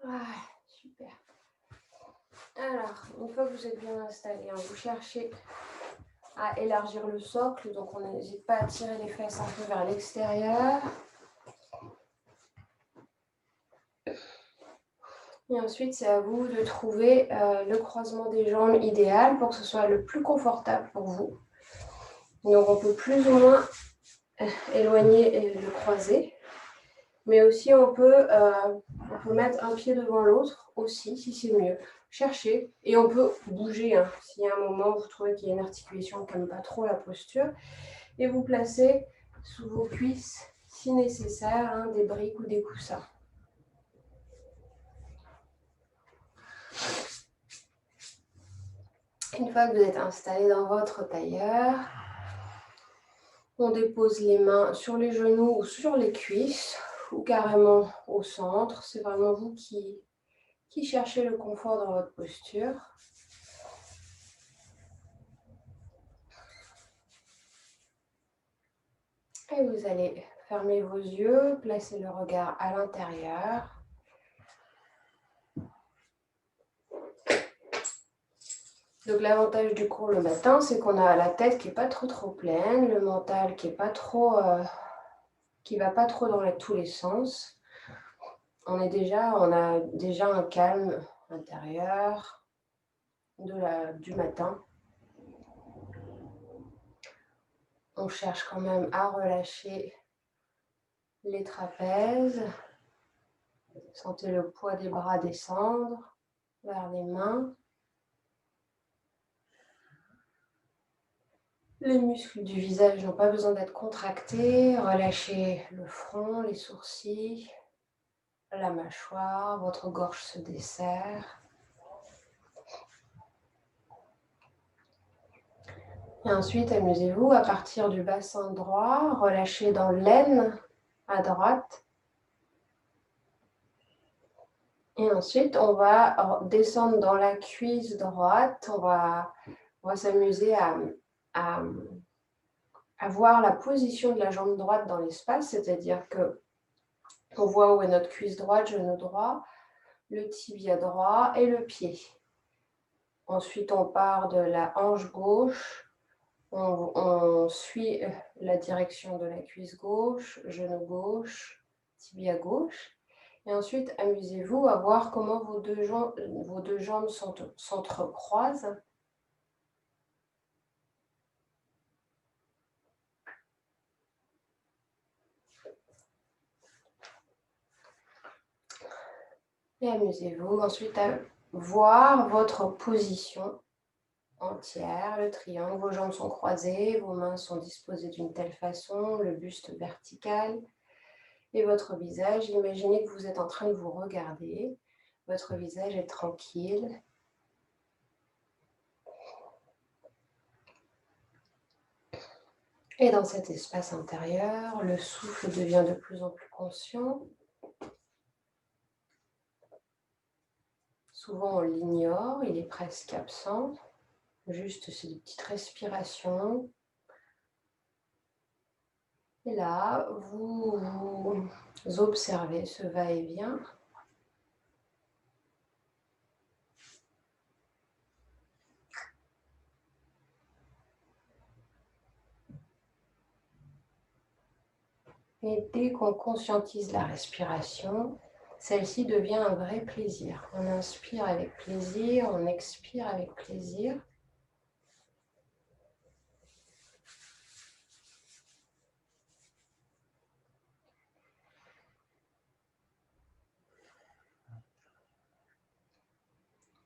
Ah, super. Alors, une fois que vous êtes bien installé, hein, vous cherchez à élargir le socle, donc on n'hésite pas à tirer les fesses un peu vers l'extérieur. Et ensuite, c'est à vous de trouver le croisement des jambes idéal pour que ce soit le plus confortable pour vous. Donc, on peut plus ou moins éloigner et le croiser. Mais aussi, on peut mettre un pied devant l'autre aussi, si c'est mieux. Cherchez. Et on peut bouger. Hein, s'il y a un moment où vous trouvez qu'il y a une articulation qui n'aime pas trop la posture. Et vous placez sous vos cuisses, si nécessaire, hein, des briques ou des coussins. Une fois que vous êtes installé dans votre tailleur, on dépose les mains sur les genoux ou sur les cuisses ou carrément au centre. C'est vraiment vous qui cherchez le confort dans votre posture. Et vous allez fermer vos yeux, placer le regard à l'intérieur. Donc l'avantage du cours le matin, c'est qu'on a la tête qui n'est pas trop pleine, le mental qui est pas trop, qui va pas trop dans tous les sens. On a déjà un calme intérieur du matin. On cherche quand même à relâcher les trapèzes. Sentez le poids des bras descendre vers les mains. Les muscles du visage n'ont pas besoin d'être contractés. Relâchez le front, les sourcils, la mâchoire, votre gorge se desserre. Et ensuite, amusez-vous à partir du bassin droit, relâchez dans l'aine à droite. Et ensuite, on va descendre dans la cuisse droite. On va s'amuser à voir la position de la jambe droite dans l'espace, c'est-à-dire que on voit où est notre cuisse droite, genou droit, le tibia droit et le pied. Ensuite, on part de la hanche gauche, on suit la direction de la cuisse gauche, genou gauche, tibia gauche. Et ensuite, amusez-vous à voir comment vos deux jambes s'entrecroisent. Et amusez-vous ensuite à voir votre position entière, le triangle. Vos jambes sont croisées, vos mains sont disposées d'une telle façon, le buste vertical. Et votre visage, imaginez que vous êtes en train de vous regarder. Votre visage est tranquille. Et dans cet espace intérieur, le souffle devient de plus en plus conscient. Souvent, on l'ignore, il est presque absent. Juste, c'est des petites respirations. Et là, vous observez ce va-et-vient. Et dès qu'on conscientise la respiration, celle-ci devient un vrai plaisir. On inspire avec plaisir, on expire avec plaisir.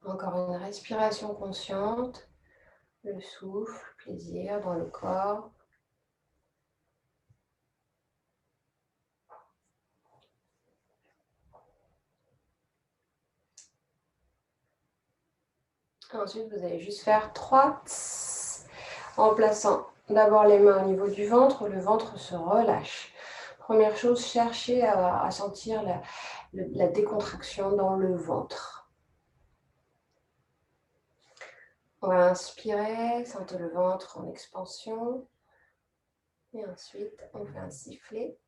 Encore une respiration consciente, le souffle, plaisir dans le corps. Ensuite, vous allez juste faire 3 tss, en plaçant d'abord les mains au niveau du ventre, le ventre se relâche. Première chose, cherchez à sentir la décontraction dans le ventre. On va inspirer, sentez le ventre en expansion. Et ensuite, on fait un sifflet.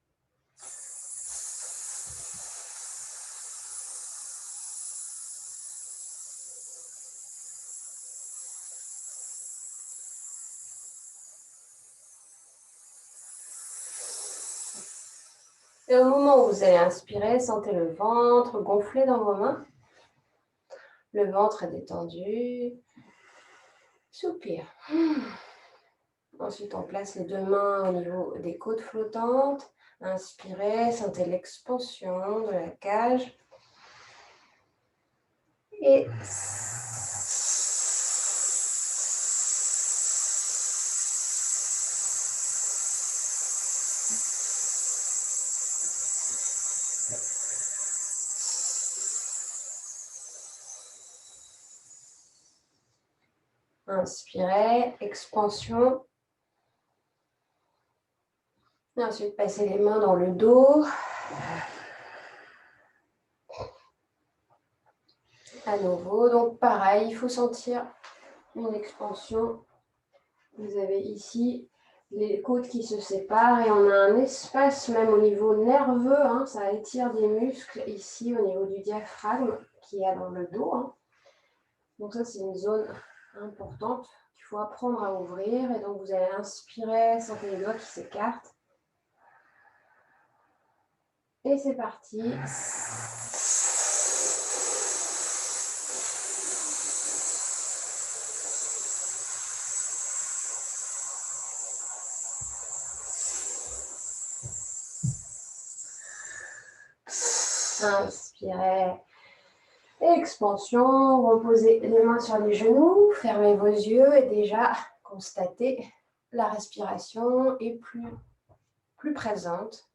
Et au moment où vous allez inspirer, sentez le ventre gonfler dans vos mains. Le ventre est détendu. Soupir. Ensuite, on place les deux mains au niveau des côtes flottantes. Inspirez, sentez l'expansion de la cage. Et inspirez, expansion. Et ensuite, passez les mains dans le dos. À nouveau, donc pareil, il faut sentir une expansion. Vous avez ici les côtes qui se séparent et on a un espace même au niveau nerveux, hein, ça étire des muscles ici au niveau du diaphragme qui est dans le dos. Hein. Donc ça, c'est une zone importante qu'il faut apprendre à ouvrir. Et donc vous allez inspirer, sentez les doigts qui s'écartent. Et c'est parti. Inspirez. Expansion, reposez les mains sur les genoux, fermez vos yeux et déjà constatez la respiration est plus présente.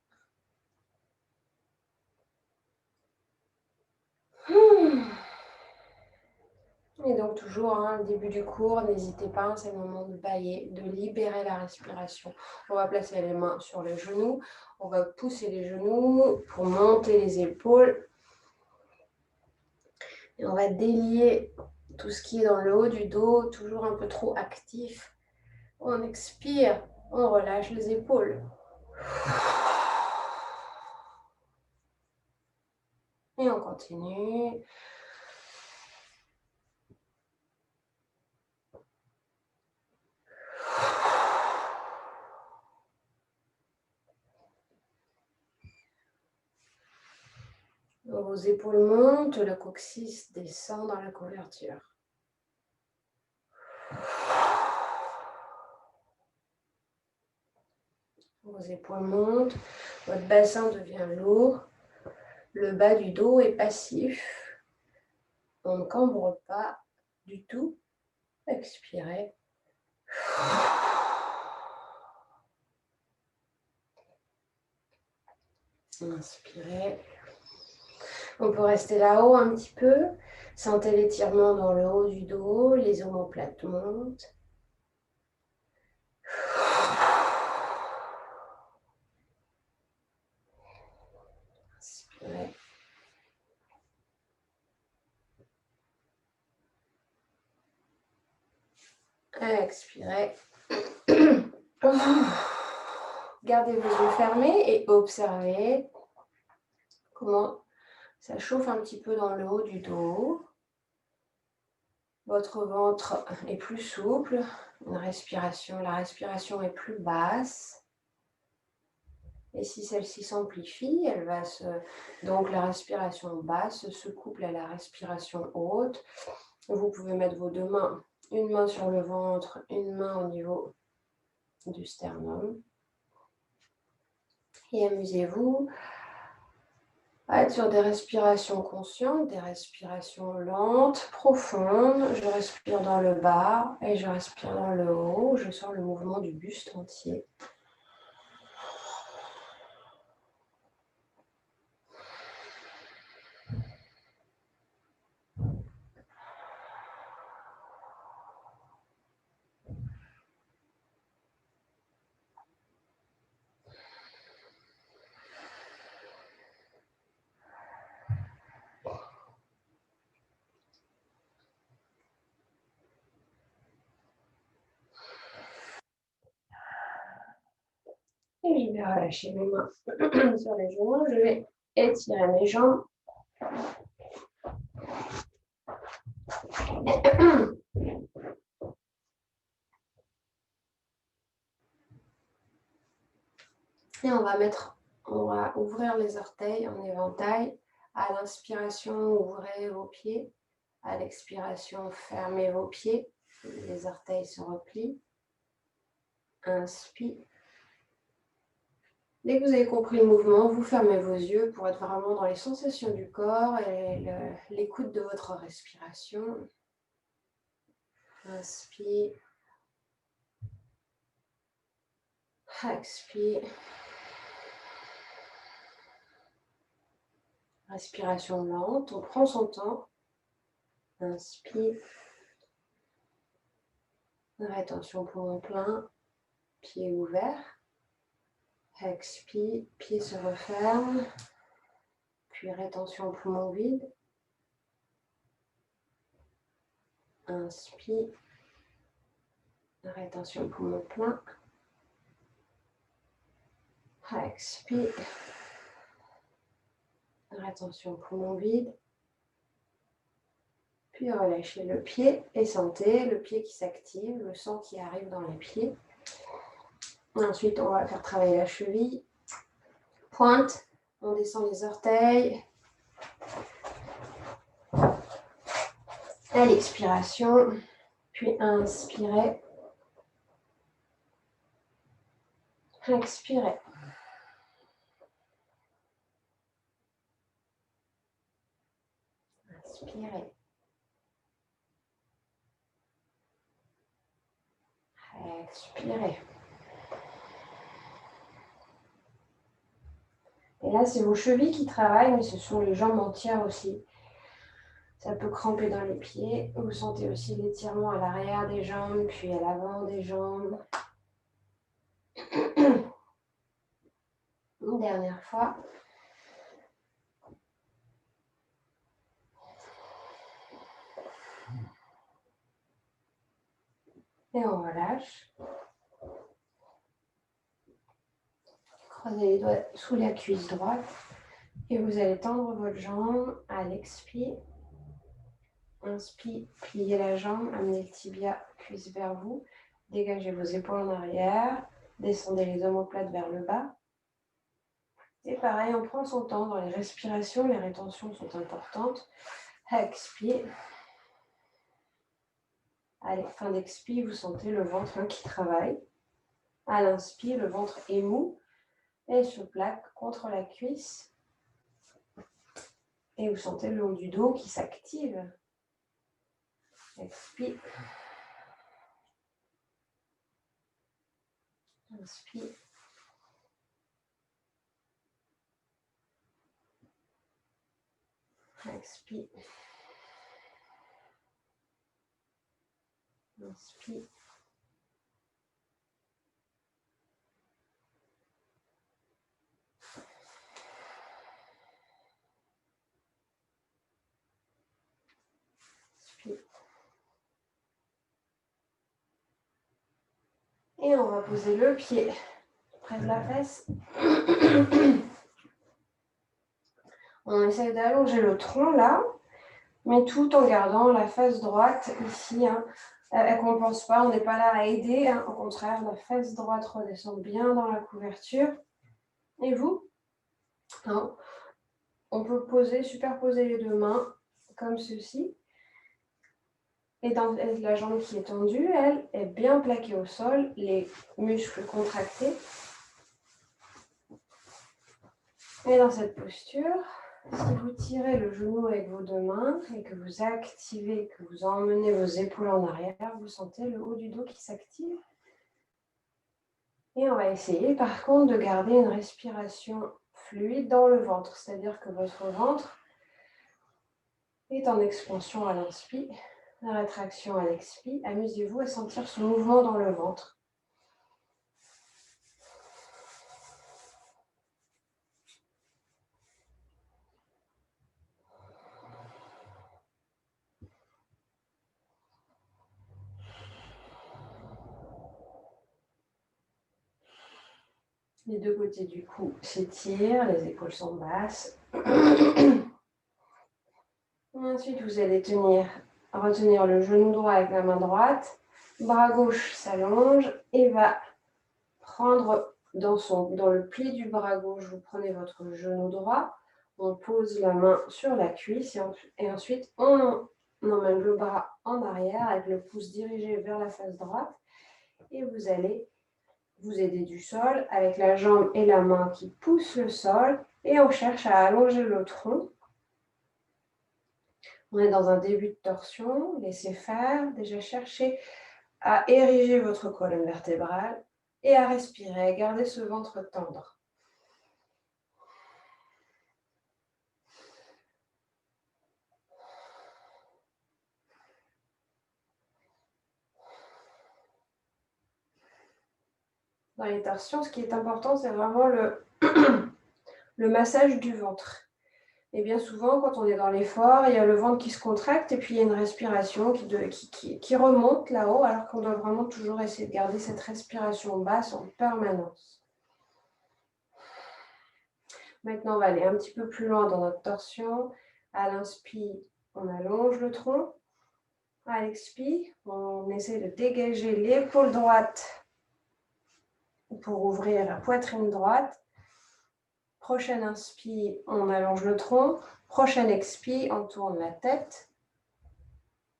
Et donc toujours, hein, le début du cours, n'hésitez pas, hein, c'est le moment de bailler, de libérer la respiration. On va placer les mains sur les genoux, on va pousser les genoux pour monter les épaules. Et on va délier tout ce qui est dans le haut du dos, toujours un peu trop actif. On expire, on relâche les épaules. Et on continue. Vos épaules montent, le coccyx descend dans la couverture. Vos épaules montent, votre bassin devient lourd, le bas du dos est passif. On ne cambre pas du tout. Expirez. Inspirez. On peut rester là-haut un petit peu. Sentez l'étirement dans le haut du dos, les omoplates montent. Inspirez. Expirez. Gardez vos yeux fermés et observez comment ça chauffe un petit peu dans le haut du dos. Votre ventre est plus souple. La respiration est plus basse. Et si celle-ci s'amplifie, donc la respiration basse se couple à la respiration haute. Vous pouvez mettre vos deux mains, une main sur le ventre, une main au niveau du sternum. Et amusez-vous à être sur des respirations conscientes, des respirations lentes, profondes. Je respire dans le bas et je respire dans le haut. Je sens le mouvement du buste entier. Et je vais relâcher mes mains sur les genoux. Je vais étirer mes jambes. Et on va va ouvrir les orteils en éventail. À l'inspiration, ouvrez vos pieds. À l'expiration, fermez vos pieds. Les orteils se replient. Inspire. Dès que vous avez compris le mouvement, vous fermez vos yeux pour être vraiment dans les sensations du corps et l'écoute de votre respiration. Inspire. Expire. Respiration lente, on prend son temps. Inspire. Rétention poumon plein, pied ouvert. Expire, pied se referme. Puis rétention poumon vide. Inspire. Rétention poumon plein. Expire. Rétention poumon vide. Puis relâchez le pied et sentez le pied qui s'active, le sang qui arrive dans les pieds. Ensuite, on va faire travailler la cheville. Pointe, on descend les orteils. À l'expiration, puis inspirez. Expirez. Inspirez. Expirez. Et là, c'est vos chevilles qui travaillent, mais ce sont les jambes entières aussi. Ça peut cramper dans les pieds. Vous sentez aussi l'étirement à l'arrière des jambes, puis à l'avant des jambes. Une dernière fois. Et on relâche. Croisez les doigts sous la cuisse droite. Et vous allez tendre votre jambe à l'expire. Inspire, pliez la jambe, amenez le tibia, cuisse vers vous. Dégagez vos épaules en arrière. Descendez les omoplates vers le bas. Et pareil, on prend son temps dans les respirations. Les rétentions sont importantes. Expire. À la fin d'expire, vous sentez le ventre qui travaille. À l'inspire, le ventre est mou et se plaque contre la cuisse. Et vous sentez le haut du dos qui s'active. Expire. Inspire. Expire. Inspire. Inspire. Et on va poser le pied près de la fesse. On essaie d'allonger le tronc là, mais tout en gardant la face droite ici. Elle ne compense pas, on n'est pas là à aider. Au contraire, la face droite redescend bien dans la couverture. Et vous, on peut superposer les deux mains comme ceci. Et dans la jambe qui est tendue, elle est bien plaquée au sol, les muscles contractés. Et dans cette posture, si vous tirez le genou avec vos deux mains et que vous activez, que vous emmenez vos épaules en arrière, vous sentez le haut du dos qui s'active. Et on va essayer par contre de garder une respiration fluide dans le ventre, c'est-à-dire que votre ventre est en expansion à l'inspire, la rétraction à l'expire. Amusez-vous à sentir ce mouvement dans le ventre. Les deux côtés du cou s'étirent, les épaules sont basses. Ensuite, vous allez retenir le genou droit avec la main droite. Bras gauche s'allonge et va prendre dans le pli du bras gauche, vous prenez votre genou droit, on pose la main sur la cuisse et ensuite on emmène le bras en arrière avec le pouce dirigé vers la face droite et vous allez vous aider du sol avec la jambe et la main qui poussent le sol et on cherche à allonger le tronc. On est dans un début de torsion, laissez faire, déjà cherchez à ériger votre colonne vertébrale et à respirer, gardez ce ventre tendre. Dans les torsions, ce qui est important, c'est vraiment le massage du ventre. Et bien souvent, quand on est dans l'effort, il y a le ventre qui se contracte et puis il y a une respiration qui remonte là-haut, alors qu'on doit vraiment toujours essayer de garder cette respiration basse en permanence. Maintenant, on va aller un petit peu plus loin dans notre torsion. À l'inspire, on allonge le tronc. À l'expire, on essaie de dégager l'épaule droite pour ouvrir la poitrine droite. Prochaine inspire, on allonge le tronc. Prochaine expire, on tourne la tête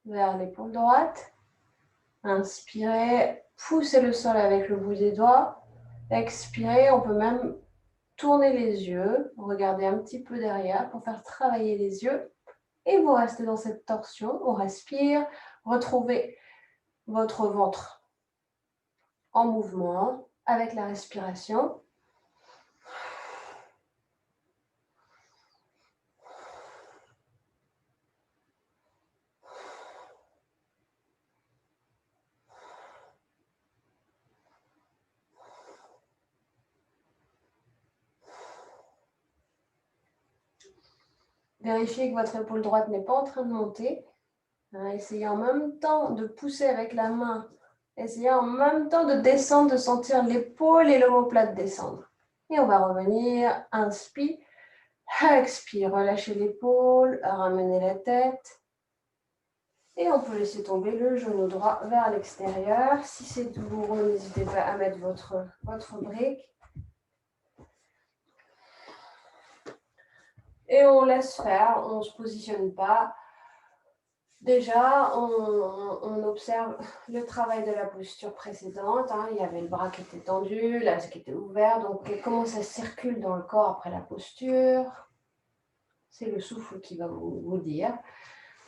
vers l'épaule droite. Inspirez, poussez le sol avec le bout des doigts. Expirez, on peut même tourner les yeux, regarder un petit peu derrière pour faire travailler les yeux. Et vous restez dans cette torsion, on respire, retrouvez votre ventre en mouvement avec la respiration. Vérifiez que votre épaule droite n'est pas en train de monter. Essayez en même temps de pousser avec la main. Essayez en même temps de descendre, de sentir l'épaule et l'omoplate descendre. Et on va revenir. Inspire. Expire. Relâchez l'épaule. Ramenez la tête. Et on peut laisser tomber le genou droit vers l'extérieur. Si c'est douloureux, n'hésitez pas à mettre votre brique. Et on laisse faire, on ne se positionne pas. Déjà, on observe le travail de la posture précédente. Il y avait le bras qui était tendu, là qui était ouvert. Donc, comment ça circule dans le corps après la posture? C'est le souffle qui va vous dire.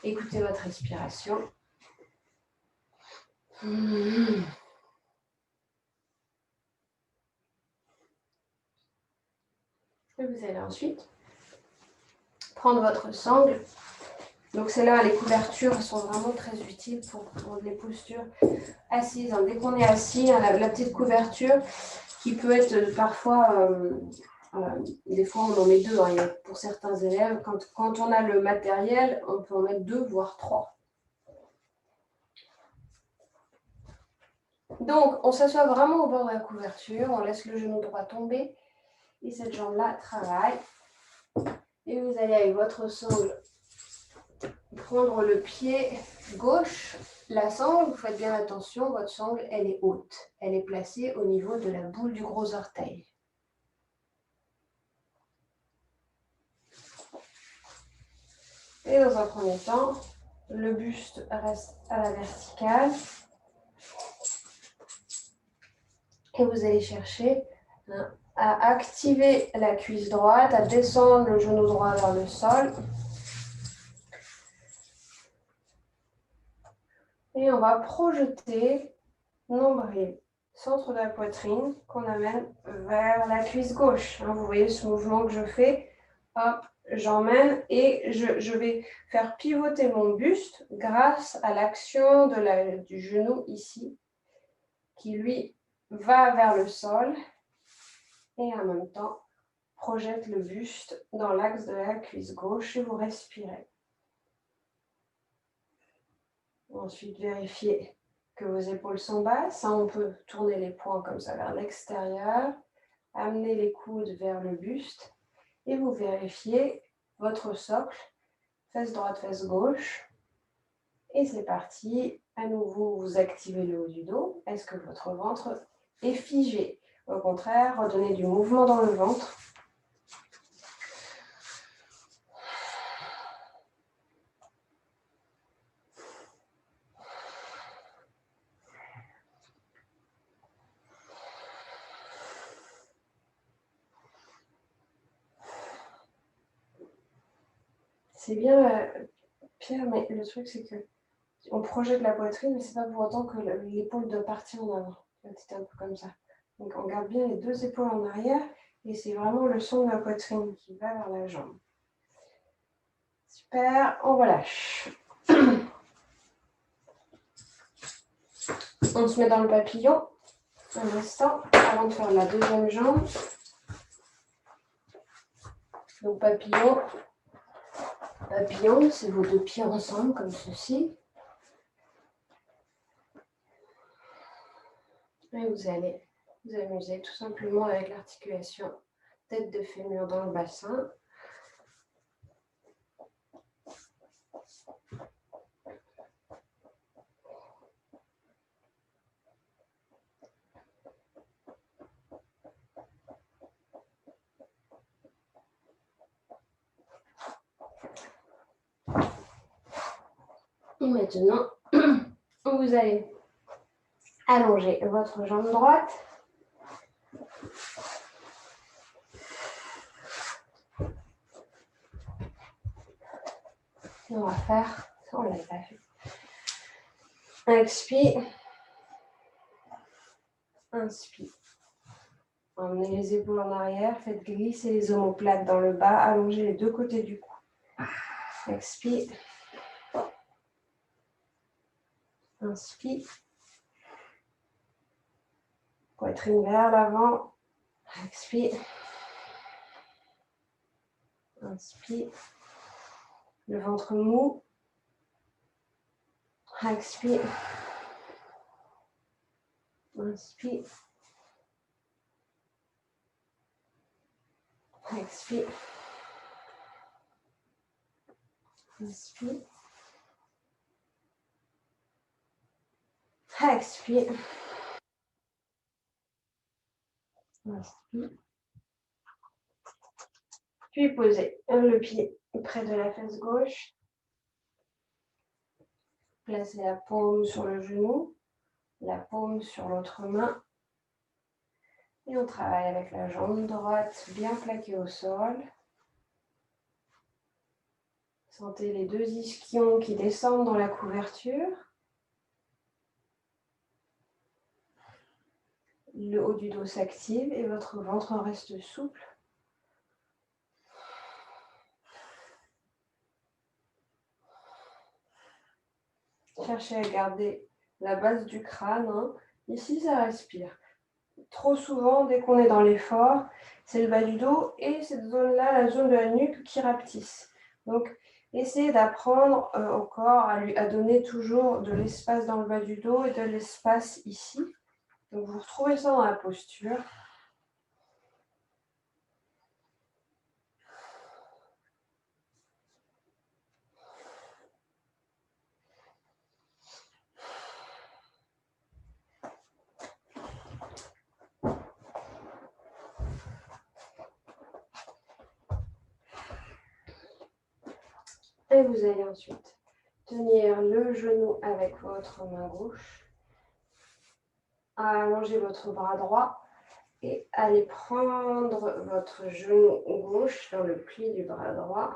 Écoutez votre respiration. Et vous allez ensuite prendre votre sangle. Donc c'est là, les couvertures sont vraiment très utiles pour les postures assises. Dès qu'on est assis, la petite couverture qui peut être parfois, des fois on en met deux. Pour certains élèves, quand on a le matériel, on peut en mettre 2 voire 3. Donc on s'assoit vraiment au bord de la couverture, on laisse le genou droit tomber et cette jambe-là travaille. Et vous allez avec votre sangle prendre le pied gauche, la sangle, vous faites bien attention, votre sangle, elle est haute. Elle est placée au niveau de la boule du gros orteil. Et dans un premier temps, le buste reste à la verticale. Et vous allez chercher à activer la cuisse droite, à descendre le genou droit vers le sol. Et on va projeter nombril, centre de la poitrine, qu'on amène vers la cuisse gauche. Vous voyez ce mouvement que je fais. Hop, j'emmène et je vais faire pivoter mon buste grâce à l'action du genou ici, qui lui va vers le sol et en même temps projette le buste dans l'axe de la cuisse gauche et vous respirez. Ensuite, vérifiez que vos épaules sont basses. On peut tourner les poings comme ça vers l'extérieur, amener les coudes vers le buste et vous vérifiez votre socle, fesse droite, fesse gauche. Et c'est parti. À nouveau, vous activez le haut du dos. Est-ce que votre ventre est figé? Au contraire, redonnez du mouvement dans le ventre. C'est bien, Pierre, mais le truc, c'est que on projette la poitrine, mais c'est pas pour autant que l'épaule doit partir en avant. C'est un peu comme ça. Donc, on garde bien les deux épaules en arrière, et c'est vraiment le son de la poitrine qui va vers la jambe. Super, on relâche. On se met dans le papillon un instant avant de faire la deuxième jambe. Donc, papillon, papillon, c'est vos deux pieds ensemble, comme ceci. Et vous allez vous amuser tout simplement avec l'articulation tête de fémur dans le bassin. Et maintenant, vous allez allonger votre jambe droite. Et on va faire, ça on ne l'avait pas fait. Expire. Inspire. Emmenez les épaules en arrière, faites glisser les omoplates dans le bas, allongez les deux côtés du cou. Expire. Inspire. Poitrine vers l'avant. Expire. Inspire. Le ventre mou. Expire. Inspire. Expire. Inspire. Expire. Inspire. Puis posez le pied près de la fesse gauche. Placez la paume sur le genou, la paume sur l'autre main. Et on travaille avec la jambe droite bien plaquée au sol. Sentez les deux ischions qui descendent dans la couverture. Le haut du dos s'active et votre ventre reste souple. Cherchez à garder la base du crâne. Ici, ça respire. Trop souvent, dès qu'on est dans l'effort, c'est le bas du dos et cette zone-là, la zone de la nuque qui rapetisse. Donc, essayez d'apprendre au corps à donner toujours de l'espace dans le bas du dos et de l'espace ici. Donc, vous retrouvez ça dans la posture. Et vous allez ensuite tenir le genou avec votre main gauche. Allongez votre bras droit et allez prendre votre genou gauche dans le pli du bras droit.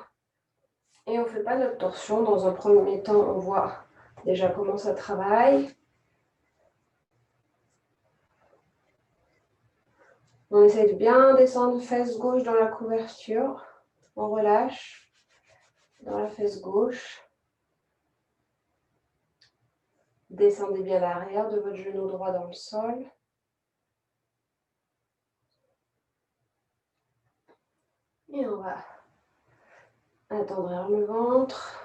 Et on ne fait pas notre torsion. Dans un premier temps, on voit déjà comment ça travaille. On essaie de bien descendre fesse gauche dans la couverture. On relâche dans la fesse gauche. Descendez bien l'arrière de votre genou droit dans le sol. Et on va attendrir le ventre.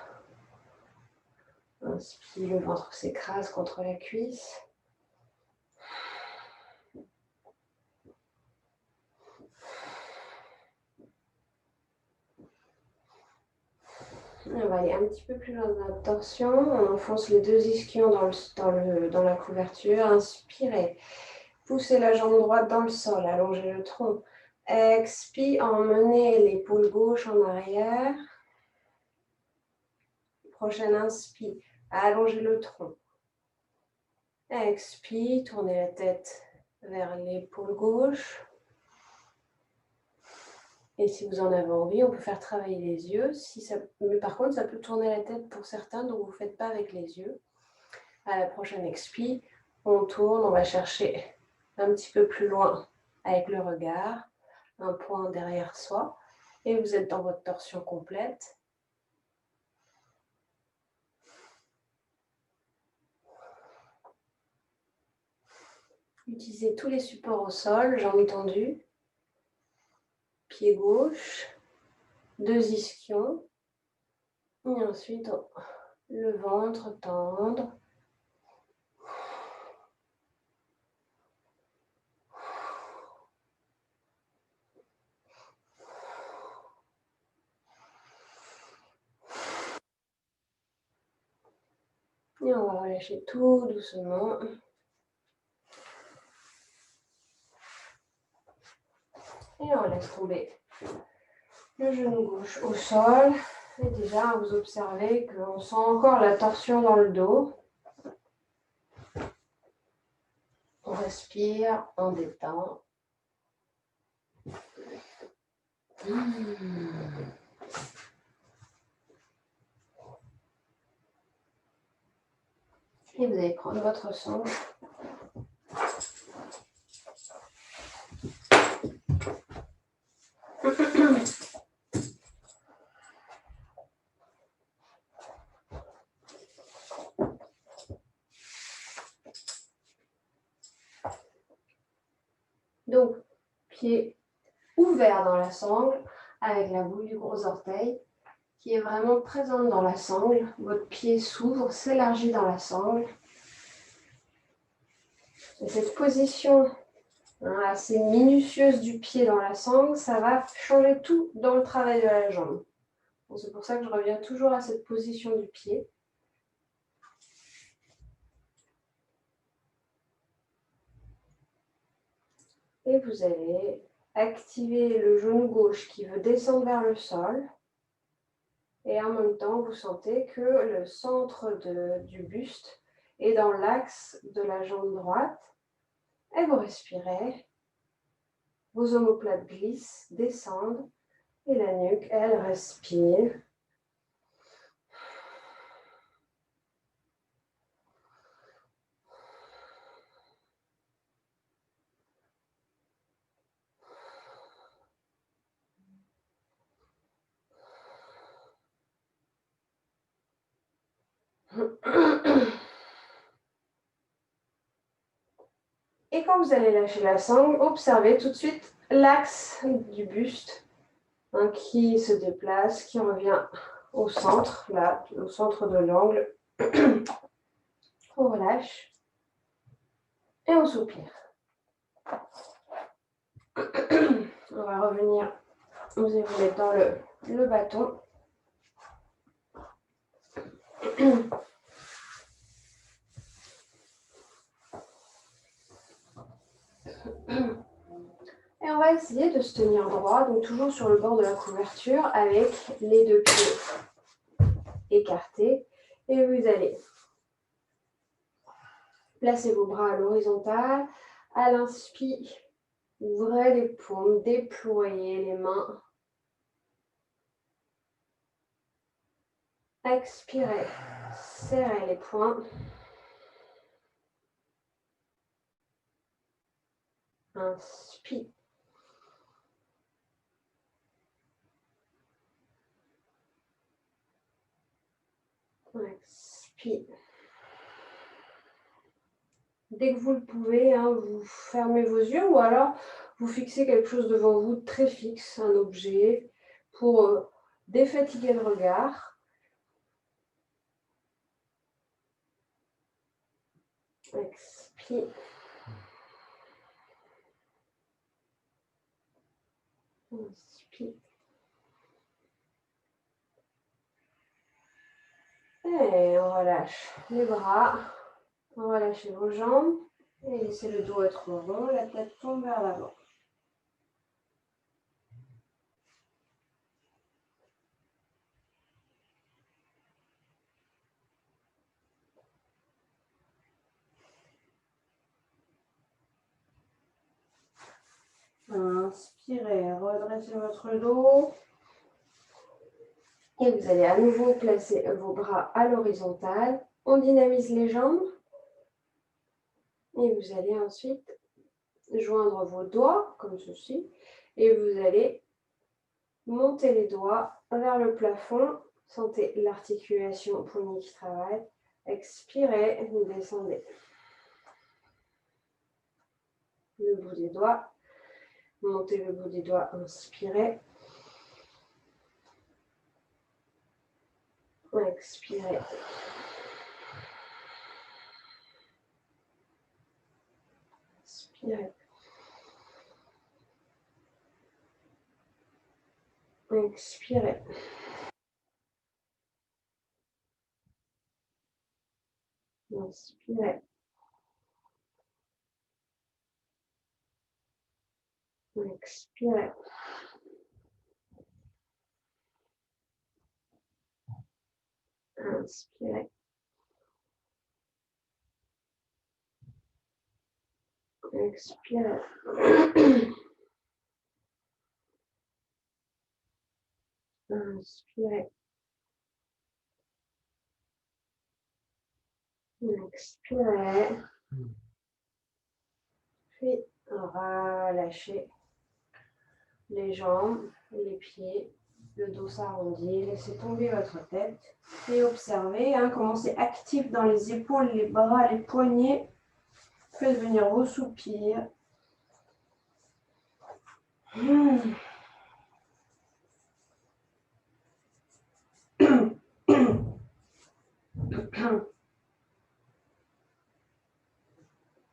Inspire, le ventre s'écrase contre la cuisse. On va aller un petit peu plus loin dans la torsion. On enfonce les deux ischions dans la couverture. Inspirez. Poussez la jambe droite dans le sol, allongez le tronc. Expire, emmenez l'épaule gauche en arrière. Prochaine inspire, allongez le tronc. Expire, tournez la tête vers l'épaule gauche. Et si vous en avez envie, on peut faire travailler les yeux. Mais par contre, ça peut tourner la tête pour certains, donc vous ne faites pas avec les yeux. À la prochaine expire, on tourne, on va chercher un petit peu plus loin avec le regard, un point derrière soi. Et vous êtes dans votre torsion complète. Utilisez tous les supports au sol, jambes tendues, pied gauche, 2 ischions. Et ensuite, le ventre tendre. Et on va relâcher tout doucement. Et on laisse tomber le genou gauche au sol. Et déjà, vous observez qu'on sent encore la torsion dans le dos. On respire, on détend. Et vous allez prendre votre souffle. Donc, pied ouvert dans la sangle, avec la boule du gros orteil qui est vraiment présente dans la sangle. Votre pied s'ouvre, s'élargit dans la sangle. Et cette position assez minutieuse du pied dans la sangle, ça va changer tout dans le travail de la jambe. Bon, c'est pour ça que je reviens toujours à cette position du pied. Et vous allez activer le genou gauche qui veut descendre vers le sol. Et en même temps, vous sentez que le centre du buste est dans l'axe de la jambe droite. Et vous respirez. Vos omoplates glissent, descendent. Et la nuque, elle respire. Et quand vous allez lâcher la sangle, observez tout de suite l'axe du buste qui se déplace, qui revient au centre, là, au centre de l'angle. On relâche et on soupire. On va revenir, vous allez vous mettre dans le bâton. Et on va essayer de se tenir droit, donc toujours sur le bord de la couverture avec les 2 pieds écartés. Et vous allez placer vos bras à l'horizontale. À l'inspire, ouvrez les paumes, déployez les mains. Expirez, serrez les poings. Inspire. Expire. Dès que vous le pouvez, vous fermez vos yeux ou alors vous fixez quelque chose devant vous de très fixe, un objet, pour défatiguer le regard. Expire. Inspire. Et on relâche les bras, on relâche vos jambes. Et laissez le dos être rond, la tête tombe vers l'avant. Inspirez, redressez votre dos. Et vous allez à nouveau placer vos bras à l'horizontale. On dynamise les jambes. Et vous allez ensuite joindre vos doigts, comme ceci. Et vous allez monter les doigts vers le plafond. Sentez l'articulation poignet qui travaille. Expirez, vous descendez. Le bout des doigts. Montez le bout des doigts, inspirez. Expirez. Inspirez. Expirez. Inspirez. Expirez. Inspirez. Expirez. Inspirez. Expirez. Puis relâchez les jambes, les pieds, le dos s'arrondit, laissez tomber votre tête et observez, commencez actif dans les épaules, les bras, les poignets. Faites venir vos soupirs.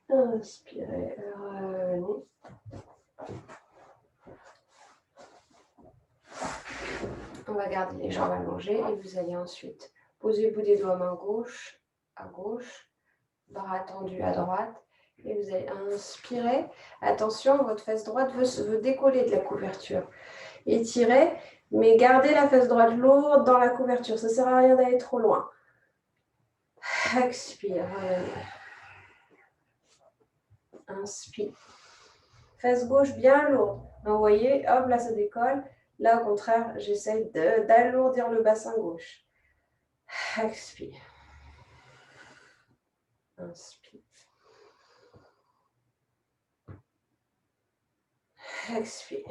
Inspirez, revenez. On va garder les jambes allongées et vous allez ensuite poser le bout des doigts main gauche à gauche, bras tendus à droite. Et vous allez inspirer. Attention, votre fesse droite veut décoller de la couverture. Étirez, mais gardez la fesse droite lourde dans la couverture. Ça ne sert à rien d'aller trop loin. Expire, revenez. Inspire. Fesse gauche bien lourde. Vous voyez, hop, là ça décolle. Là, au contraire, j'essaie d'alourdir le bassin gauche. Expire. Inspire. Expire.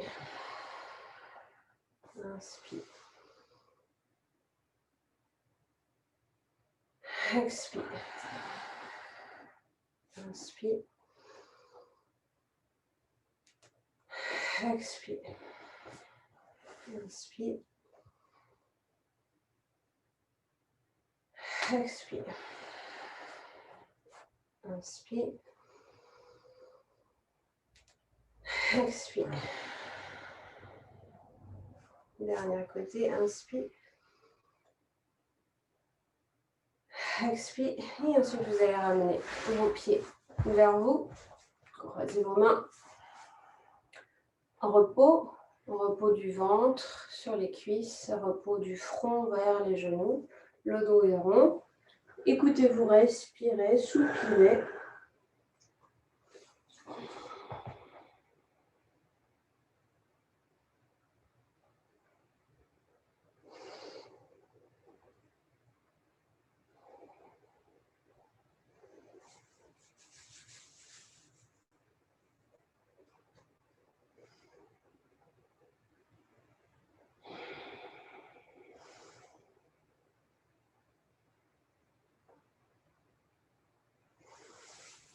Inspire. Expire. Inspire. Expire. Inspire. Expire. Inspire. Expire. Dernier côté, inspire. Expire. Et ensuite, vous allez ramener vos pieds vers vous. Croisez vos mains. Repos. Repos du ventre sur les cuisses. Repos du front vers les genoux. Le dos est rond. Écoutez-vous respirer, soupirez.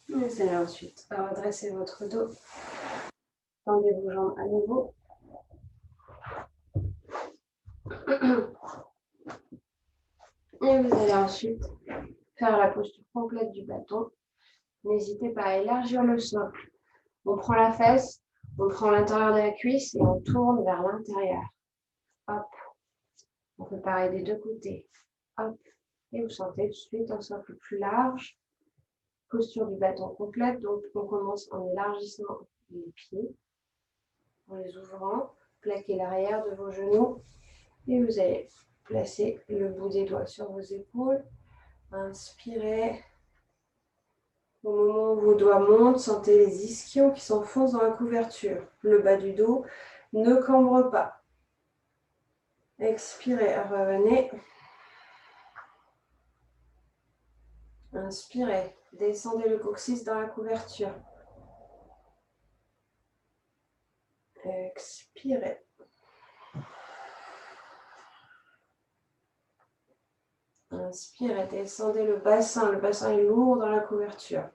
Vous allez ensuite redresser votre dos. Tendez vos jambes à nouveau. Et vous allez ensuite faire la posture complète du bâton. N'hésitez pas à élargir le socle. On prend la fesse, on prend l'intérieur de la cuisse et on tourne vers l'intérieur. Hop. On fait pareil des deux côtés. Hop. Et vous sentez tout de suite un socle plus large. posture du bâton complète. Donc, on commence en élargissant les pieds, en les ouvrant, plaquez l'arrière de vos genoux et vous allez placer le bout des doigts sur vos épaules. Inspirez. Au moment où vos doigts montent, sentez les ischions qui s'enfoncent dans la couverture. Le bas du dos ne cambre pas. Expirez, revenez. Inspirez, descendez le coccyx dans la couverture. Expirez. Inspirez, descendez le bassin. Le bassin est lourd dans la couverture.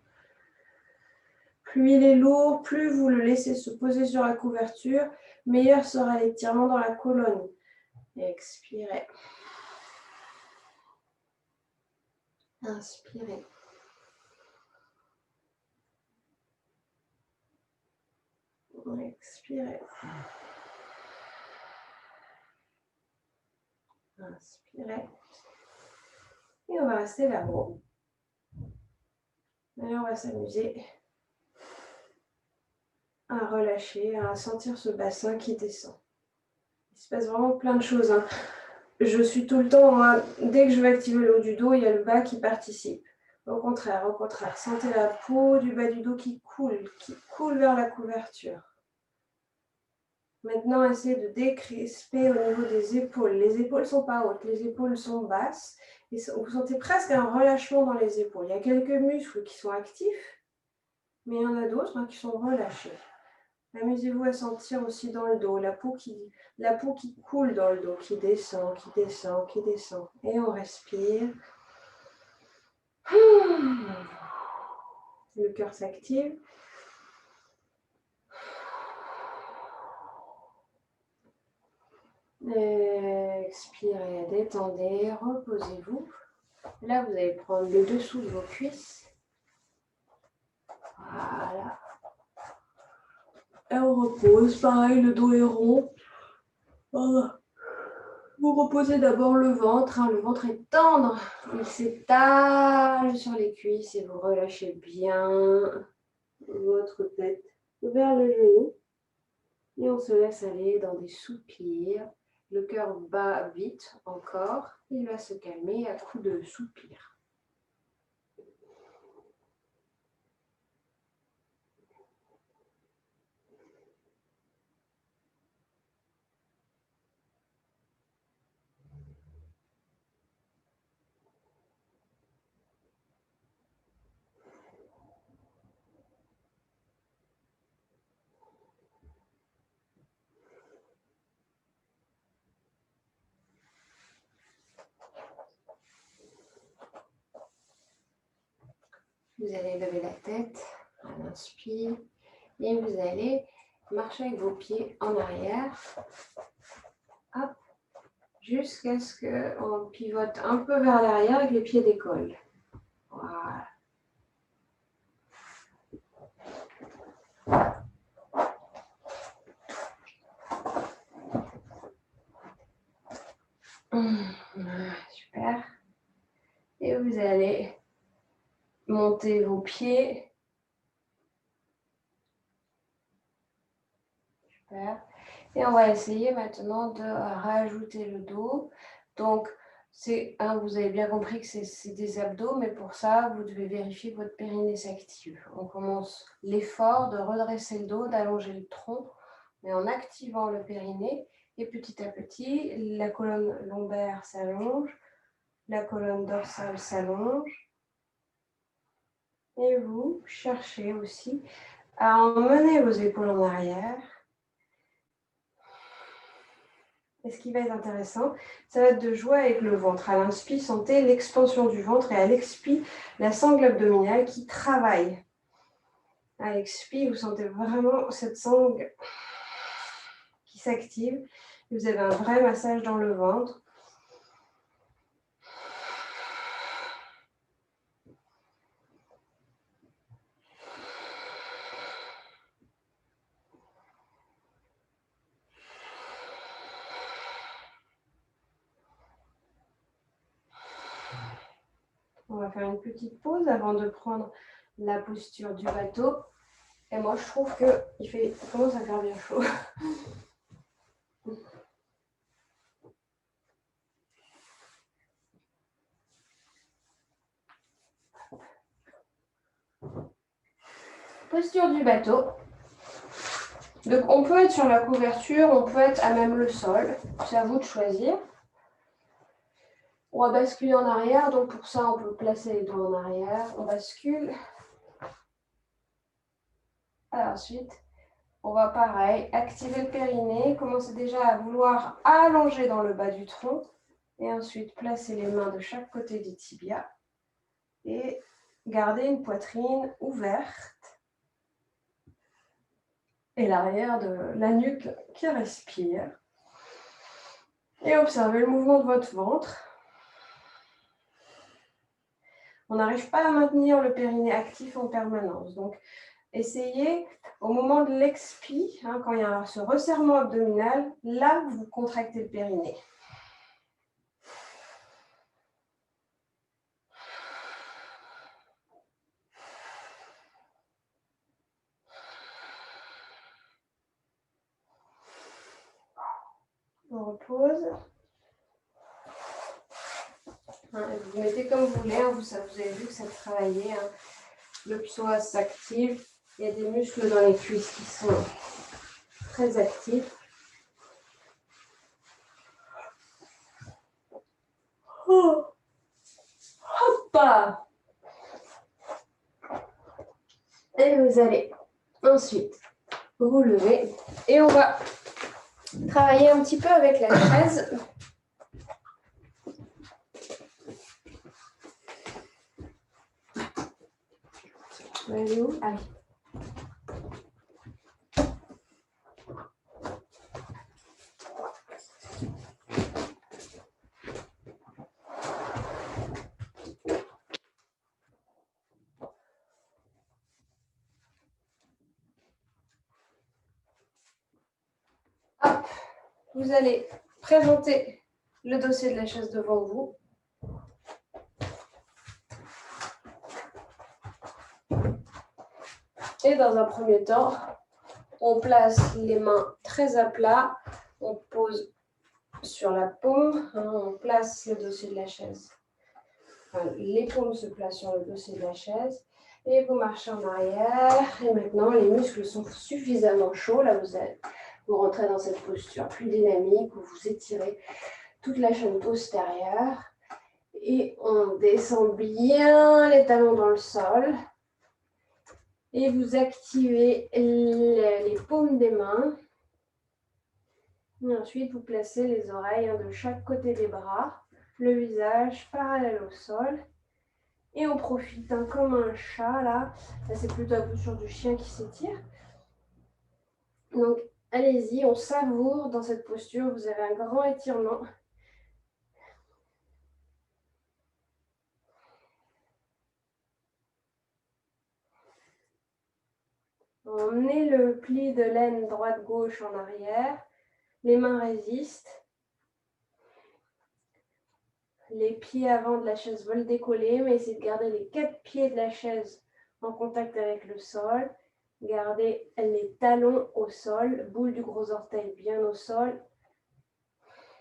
Plus il est lourd, plus vous le laissez se poser sur la couverture, meilleur sera l'étirement dans la colonne. Expirez. Inspirez. Expirez. Inspirez. Et on va rester là-haut. Et on va s'amuser à relâcher, à sentir ce bassin qui descend. Il se passe vraiment plein de choses. Je suis tout le temps, moi, dès que je vais activer le haut du dos, il y a le bas qui participe. Au contraire, sentez la peau du bas du dos qui coule vers la couverture. Maintenant, essayez de décrisper au niveau des épaules. Les épaules ne sont pas hautes, les épaules sont basses. Et vous sentez presque un relâchement dans les épaules. Il y a quelques muscles qui sont actifs, mais il y en a d'autres qui sont relâchés. Amusez-vous à sentir aussi dans le dos la peau qui coule dans le dos, qui descend, qui descend, qui descend. Et on respire. Le cœur s'active. Expirez, détendez, reposez-vous. Là, vous allez prendre le dessous de vos cuisses. Voilà. Et on repose. Pareil, le dos est rond. Voilà. Vous reposez d'abord le ventre. Le ventre est tendre. Il s'étale sur les cuisses et vous relâchez bien votre tête vers le genou. Et on se laisse aller dans des soupirs. Le cœur bat vite encore. Il va se calmer à coups de soupirs. Vous allez lever la tête à l'inspire et vous allez marcher avec vos pieds en arrière. Hop, jusqu'à ce qu'on pivote un peu vers l'arrière avec les pieds d'école. Voilà. Super. Et vous allez monter vos pieds. Super. Et on va essayer maintenant de rajouter le dos. Donc, vous avez bien compris que c'est des abdos, mais pour ça, vous devez vérifier que votre périnée s'active. On commence l'effort de redresser le dos, d'allonger le tronc, mais en activant le périnée. Et petit à petit, la colonne lombaire s'allonge, la colonne dorsale s'allonge. Et vous cherchez aussi à emmener vos épaules en arrière. Et ce qui va être intéressant, ça va être de jouer avec le ventre. À l'inspire, sentez l'expansion du ventre et à l'expire, la sangle abdominale qui travaille. À l'expire, vous sentez vraiment cette sangle qui s'active. Vous avez un vrai massage dans le ventre. On va faire une petite pause avant de prendre la posture du bateau. Et moi, je trouve qu'il commence à faire bien chaud. Posture du bateau. Donc, on peut être sur la couverture, on peut être à même le sol. C'est à vous de choisir. On va basculer en arrière. Donc, pour ça, on peut placer les doigts en arrière. On bascule. Et ensuite, on va pareil, activer le périnée. Commencez déjà à vouloir allonger dans le bas du tronc. Et ensuite, placer les mains de chaque côté du tibia. Et garder une poitrine ouverte. Et l'arrière de la nuque qui respire. Et observez le mouvement de votre ventre. On n'arrive pas à maintenir le périnée actif en permanence. Donc, essayez au moment de l'expi, quand il y a ce resserrement abdominal, là, vous contractez le périnée. On repose. Vous mettez comme vous voulez, vous avez vu que ça travaillait. Le psoas s'active. Il y a des muscles dans les cuisses qui sont très actifs. Oh. Hop! Et vous allez ensuite vous lever. Et on va travailler un petit peu avec la chaise. Elle est où? Ah oui. Hop. Vous allez présenter le dossier de la chaise devant vous. Et dans un premier temps, on place les mains très à plat. On pose sur la paume. On place le dossier de la chaise. Enfin, les paumes se placent sur le dossier de la chaise. Et vous marchez en arrière. Et maintenant, les muscles sont suffisamment chauds. Là, vous rentrez dans cette posture plus dynamique où vous étirez toute la chaîne postérieure. Et on descend bien les talons dans le sol. Et vous activez les paumes des mains. Et ensuite, vous placez les oreilles de chaque côté des bras, le visage parallèle au sol. Et on profite comme un chat, là. Là, c'est plutôt la posture du chien qui s'étire. Donc, allez-y, on savoure dans cette posture. Vous avez un grand étirement. On met le pli de l'aine droite-gauche en arrière. Les mains résistent. Les pieds avant de la chaise veulent décoller, mais essayez de garder les 4 pieds de la chaise en contact avec le sol. Gardez les talons au sol, boule du gros orteil bien au sol.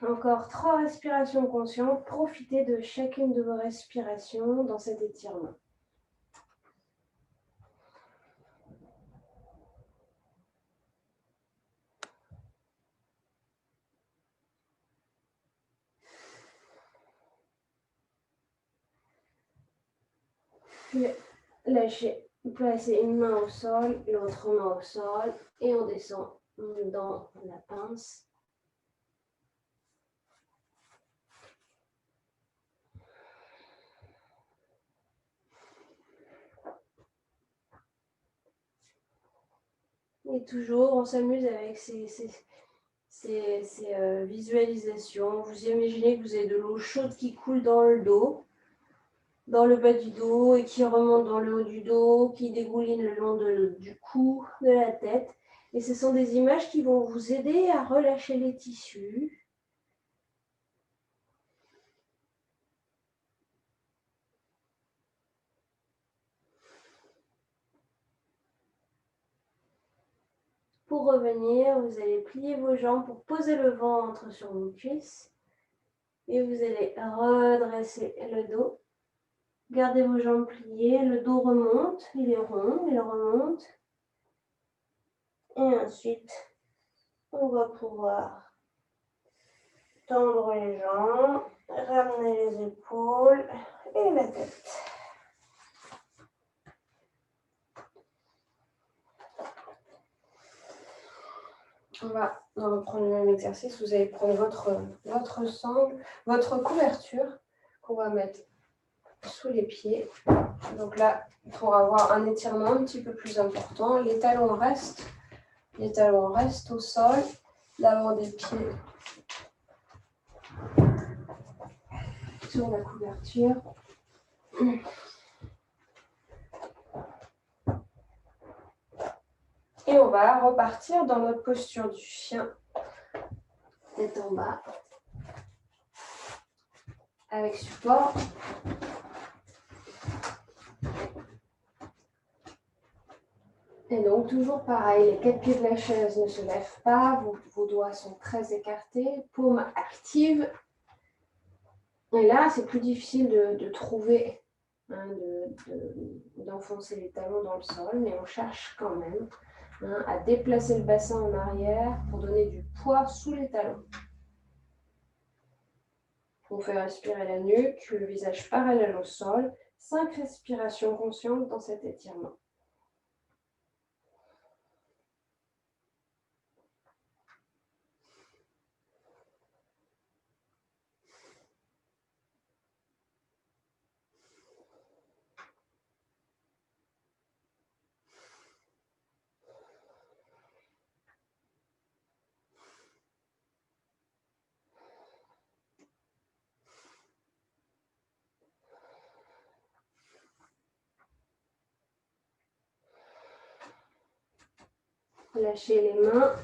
Encore 3 respirations conscientes. Profitez de chacune de vos respirations dans cet étirement. Puis lâchez, placez une main au sol, l'autre main au sol et on descend dans la pince. Et toujours, on s'amuse avec ces visualisations. Vous imaginez que vous avez de l'eau chaude qui coule dans le dos, dans le bas du dos et qui remonte dans le haut du dos, qui dégouline le long du cou, de la tête. Et ce sont des images qui vont vous aider à relâcher les tissus. Pour revenir, vous allez plier vos jambes pour poser le ventre sur vos cuisses. Et vous allez redresser le dos. Gardez vos jambes pliées, le dos remonte, il est rond, il remonte. Et ensuite, on va pouvoir tendre les jambes, ramener les épaules et la tête. On va reprendre le même exercice. Vous allez prendre votre sangle, votre couverture qu'on va mettre sous les pieds. Donc là, pour avoir un étirement un petit peu plus important, les talons restent au sol, l'avant des pieds sur la couverture. Et on va repartir dans notre posture du chien, tête en bas, avec support. Et donc, toujours pareil, les 4 pieds de la chaise ne se lèvent pas, vos doigts sont très écartés, paumes actives. Et là, c'est plus difficile de trouver, d'enfoncer les talons dans le sol, mais on cherche quand même à déplacer le bassin en arrière pour donner du poids sous les talons. On fait respirer la nuque, le visage parallèle au sol. 5 respirations conscientes dans cet étirement. Lâchez les mains,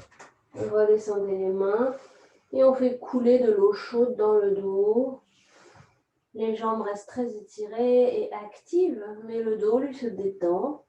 redescendez les mains et on fait couler de l'eau chaude dans le dos. Les jambes restent très étirées et actives, mais le dos lui se détend.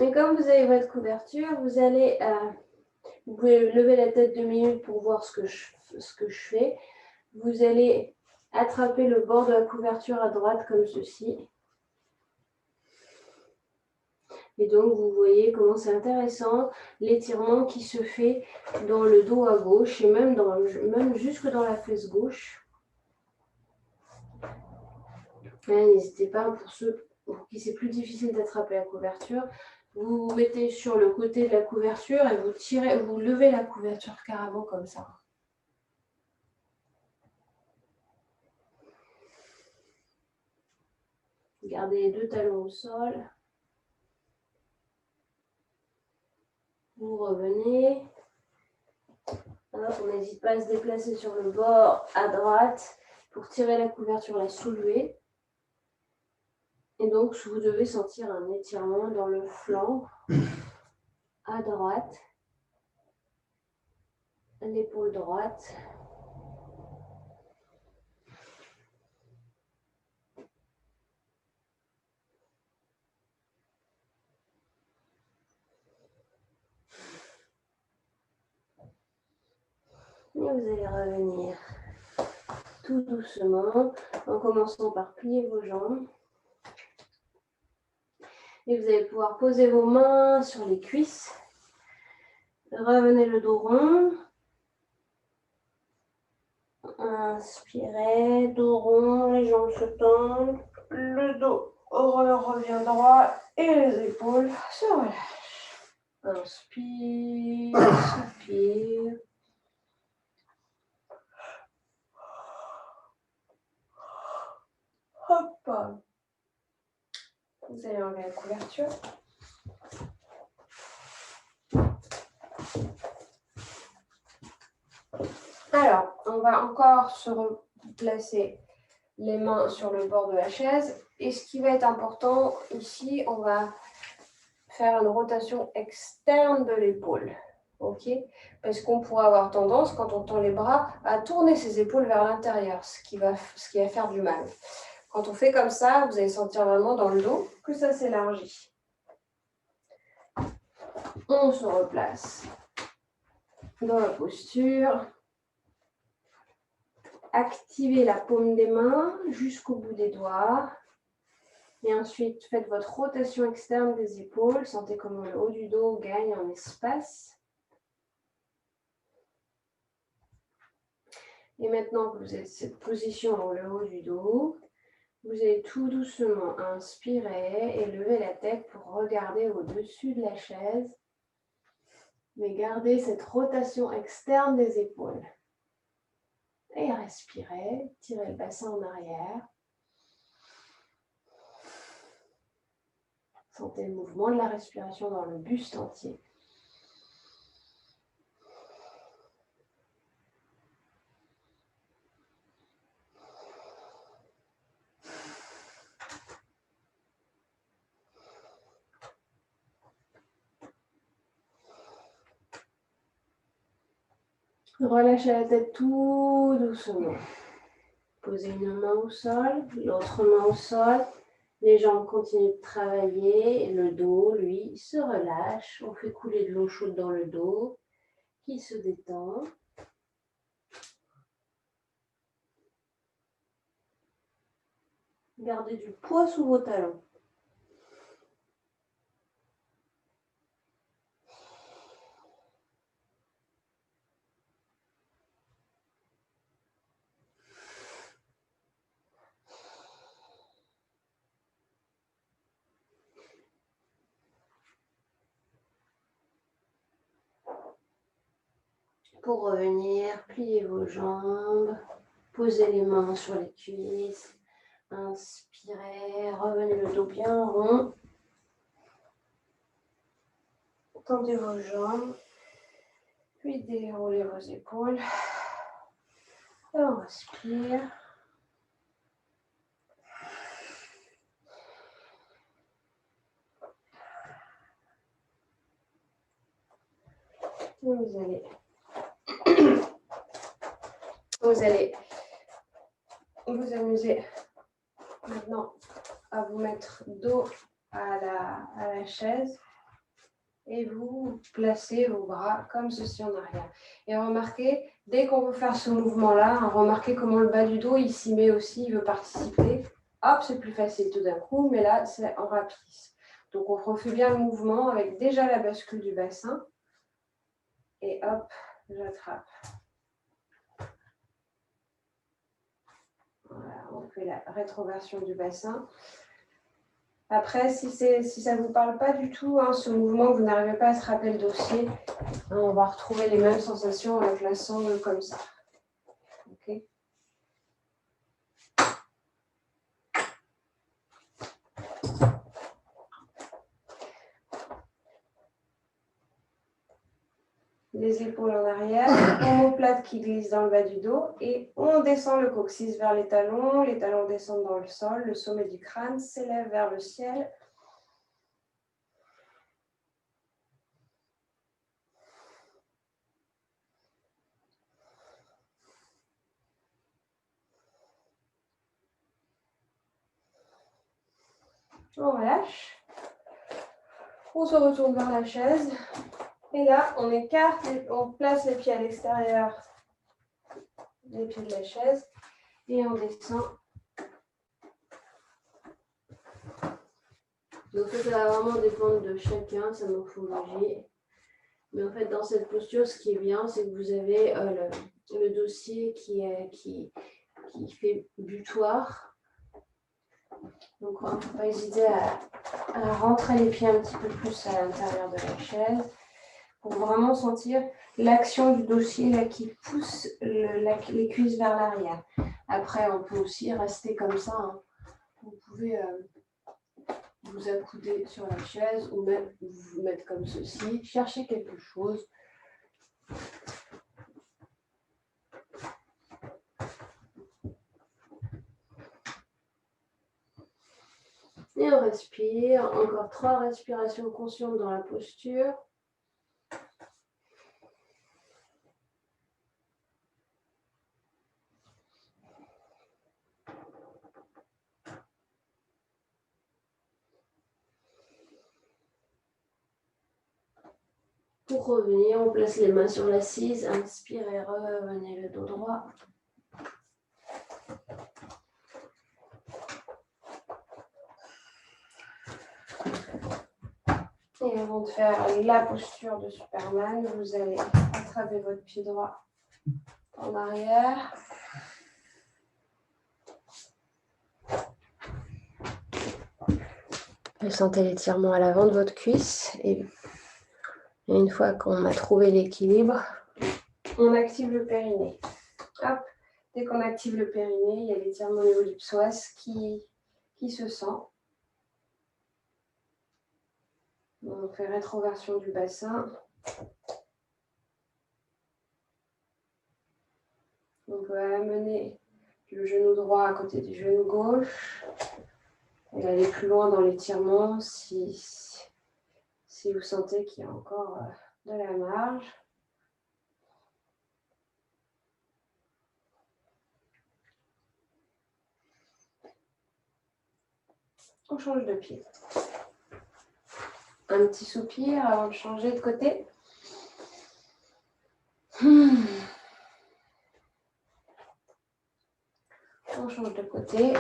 Et comme vous avez votre couverture, vous pouvez lever la tête 2 minutes pour voir ce que je fais. Vous allez attraper le bord de la couverture à droite comme ceci. Et donc, vous voyez comment c'est intéressant, l'étirement qui se fait dans le dos à gauche et même jusque dans la fesse gauche. N'hésitez pas, pour ceux pour qui c'est plus difficile d'attraper la couverture, vous vous mettez sur le côté de la couverture et vous levez la couverture carrément comme ça. Gardez les 2 talons au sol. Vous revenez. Alors, on n'hésite pas à se déplacer sur le bord à droite pour tirer la couverture, la soulever. Et donc, vous devez sentir un étirement dans le flanc à droite, l'épaule droite. Et vous allez revenir tout doucement en commençant par plier vos jambes. Et vous allez pouvoir poser vos mains sur les cuisses. Revenez le dos rond. Inspirez, dos rond, les jambes se tendent. Le dos revient droit et les épaules se relâchent. Inspire, soupire. Hop. Vous allez enlever la couverture. Alors, on va encore se placer les mains sur le bord de la chaise. Et ce qui va être important ici, on va faire une rotation externe de l'épaule. Ok, parce qu'on pourrait avoir tendance, quand on tend les bras, à tourner ses épaules vers l'intérieur, ce qui va faire du mal. Quand on fait comme ça, vous allez sentir vraiment dans le dos que ça s'élargit. On se replace dans la posture. Activez la paume des mains jusqu'au bout des doigts. Et ensuite, faites votre rotation externe des épaules. Sentez comment le haut du dos gagne en espace. Et maintenant que vous êtes cette position dans le haut du dos, vous allez tout doucement inspirer et lever la tête pour regarder au-dessus de la chaise. Mais gardez cette rotation externe des épaules. Et respirez, tirez le bassin en arrière. Sentez le mouvement de la respiration dans le buste entier. Relâchez la tête tout doucement. Posez une main au sol, l'autre main au sol. Les jambes continuent de travailler. Le dos, lui, se relâche. On fait couler de l'eau chaude dans le dos qui se détend. Gardez du poids sous vos talons. Pour revenir, pliez vos jambes, posez les mains sur les cuisses, inspirez, revenez le dos bien rond. Tendez vos jambes, puis déroulez vos épaules. Et on respire. Vous allez vous amuser maintenant à vous mettre dos à la chaise et vous placez vos bras comme ceci en arrière. Et remarquez, dès qu'on veut faire ce mouvement-là, remarquez comment le bas du dos, il s'y met aussi, il veut participer. Hop, c'est plus facile tout d'un coup, mais là, c'est en rapide. Donc, on refait bien le mouvement avec déjà la bascule du bassin. Et hop, j'attrape. Voilà, on fait la rétroversion du bassin. Après, si ça ne vous parle pas du tout, ce mouvement, vous n'arrivez pas à se rappeler le dossier, on va retrouver les mêmes sensations avec la sangle comme ça. Ok. Les épaules en arrière, omoplate qui glisse dans le bas du dos et on descend le coccyx vers les talons descendent dans le sol, le sommet du crâne s'élève vers le ciel. On relâche, on se retourne vers la chaise et là on écarte, on place les pieds à l'extérieur des pieds de la chaise et on descend. Donc ça va vraiment dépendre de chacun, sa morphologie. Mais en fait, dans cette posture, ce qui est bien, c'est que vous avez le dossier qui fait butoir. Donc on ne faut pas hésiter à rentrer les pieds un petit peu plus à l'intérieur de la chaise pour vraiment sentir l'action du dossier là, qui pousse les cuisses vers l'arrière. Après, on peut aussi rester comme ça. Vous pouvez vous accouder sur la chaise ou même vous mettre comme ceci. Cherchez quelque chose. Et on respire. Encore 3 respirations conscientes dans la posture. Pour revenir, on place les mains sur l'assise. Inspirez, revenez le dos droit. Et avant de faire la posture de Superman, vous allez attraper votre pied droit en arrière. Vous sentez l'étirement à l'avant de votre cuisse. Et une fois qu'on a trouvé l'équilibre, on active le périnée. Hop. Dès qu'on active le périnée, il y a l'étirement au niveau du psoas qui se sent. On fait rétroversion du bassin. On peut amener le genou droit à côté du genou gauche et aller plus loin dans l'étirement si vous sentez qu'il y a encore de la marge. On change de pied. Un petit soupir avant de changer de côté. On change de côté.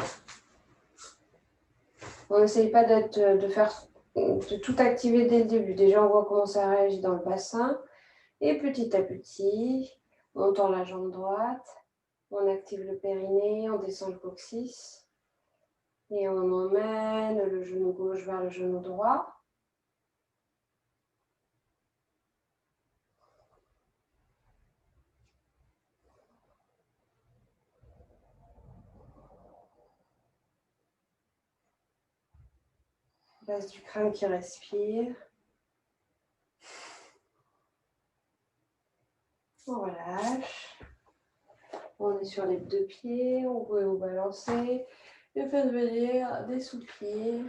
On n'essaye pas de tout activer dès le début. Déjà, on voit comment ça réagit dans le bassin. Et petit à petit, on tend la jambe droite. On active le périnée, on descend le coccyx. Et on emmène le genou gauche vers le genou droit. Base du crâne qui respire. On relâche. On est sur les deux pieds. On peut vous balancer. Et faites venir des soupirs.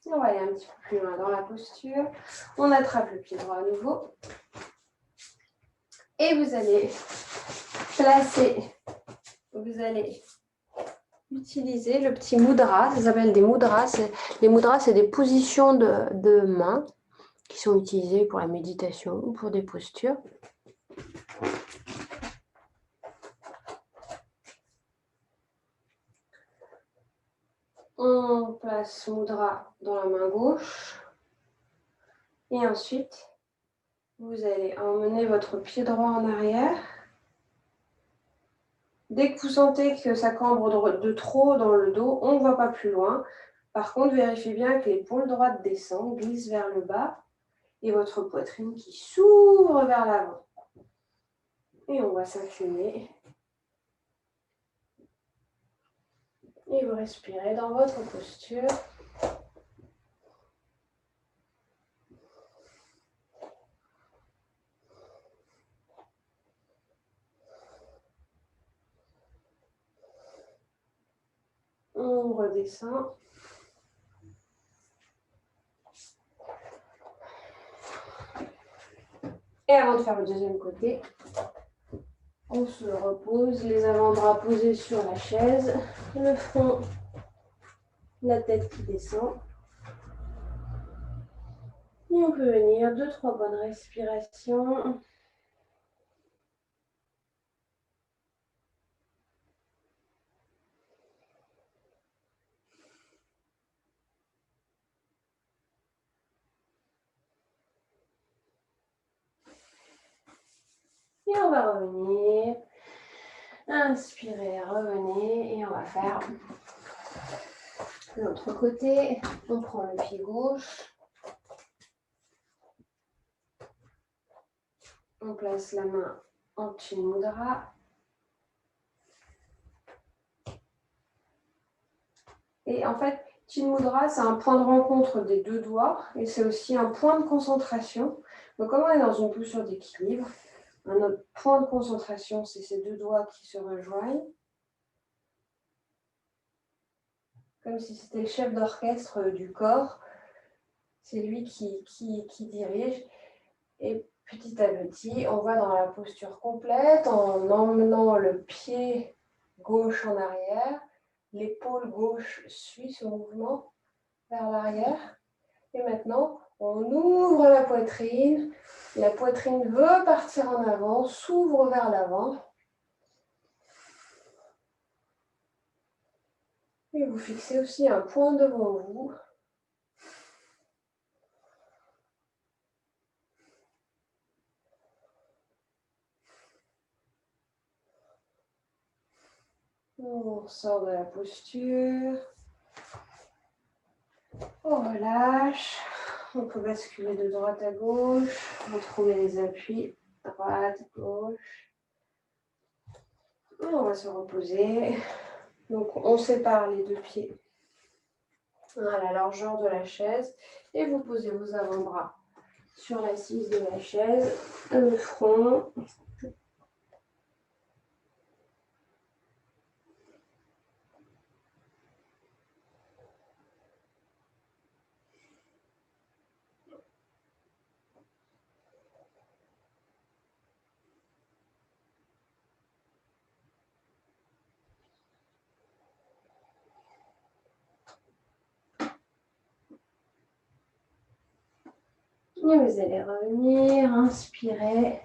On va aller un petit peu plus loin dans la posture. On attrape le pied droit à nouveau. Et vous allez placer, vous allez utiliser le petit mudra. Ça s'appelle des mudras. Les mudras, c'est des positions de mains qui sont utilisées pour la méditation ou pour des postures. On place mudra dans la main gauche. Et ensuite, vous allez emmener votre pied droit en arrière. Dès que vous sentez que ça cambre de trop dans le dos, on ne va pas plus loin. Par contre, vérifiez bien que l'épaule droite descend, glisse vers le bas et votre poitrine qui s'ouvre vers l'avant. Et on va s'incliner. Et vous respirez dans votre posture. On redescend. Et avant de faire le deuxième côté, on se repose, les avant-bras posés sur la chaise, le front, la tête qui descend. Et on peut venir 2-3 bonnes respirations. Et on va revenir. Inspirez, revenez. Et on va faire l'autre côté. On prend le pied gauche. On place la main en Chin Mudra. Et en fait, Chin Mudra, c'est un point de rencontre des deux doigts et c'est aussi un point de concentration. Donc, comme on est dans une posture d'équilibre, Un autre point de concentration, c'est ces deux doigts qui se rejoignent. Comme si c'était le chef d'orchestre du corps. C'est lui qui dirige. Et petit à petit, on va dans la posture complète en emmenant le pied gauche en arrière. L'épaule gauche suit ce mouvement vers l'arrière. Et maintenant, on ouvre la poitrine. La poitrine veut partir en avant, s'ouvre vers l'avant. Et vous fixez aussi un point devant vous. On sort de la posture. On relâche. On peut basculer de droite à gauche. Retrouver les appuis. Droite, gauche. Et on va se reposer. Donc on sépare les deux pieds à la largeur de la chaise. Et vous posez vos avant-bras sur l'assise de la chaise. Le front. Et vous allez revenir, inspirer.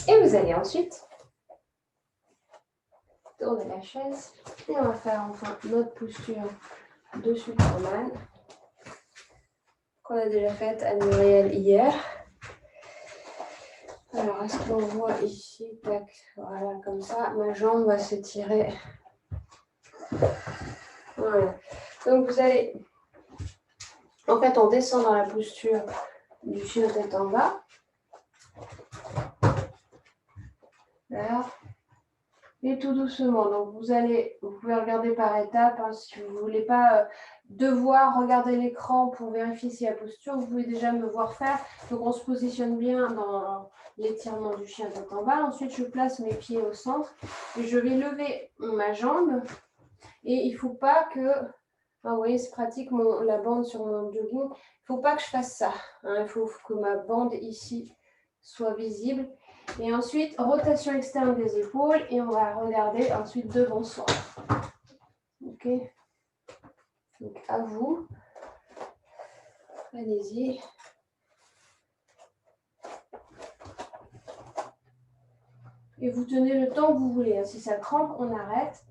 Et vous allez ensuite tourner la chaise. Et on va faire enfin notre posture de Superman qu'on a déjà faite à Muriel hier. Alors, est-ce qu'on voit ici, tac, voilà, comme ça, ma jambe va s'étirer. Voilà. Donc, vous allez, en fait, on descend dans la posture du chien tête en bas. Là. Et tout doucement. Donc, vous pouvez regarder par étapes. Hein, si vous ne voulez pas devoir regarder l'écran pour vérifier si la posture, vous pouvez déjà me voir faire. Donc, on se positionne bien dans l'étirement du chien tête en bas. Ensuite, je place mes pieds au centre et je vais lever ma jambe. Et il ne faut pas que, vous voyez, c'est pratique la bande sur mon jogging. Il ne faut pas que je fasse ça. Hein, il faut que ma bande ici soit visible. Et ensuite, rotation externe des épaules et on va regarder ensuite devant soi. Ok. Donc à vous. Allez-y. Et vous tenez le temps que vous voulez. Si ça crampe, on arrête.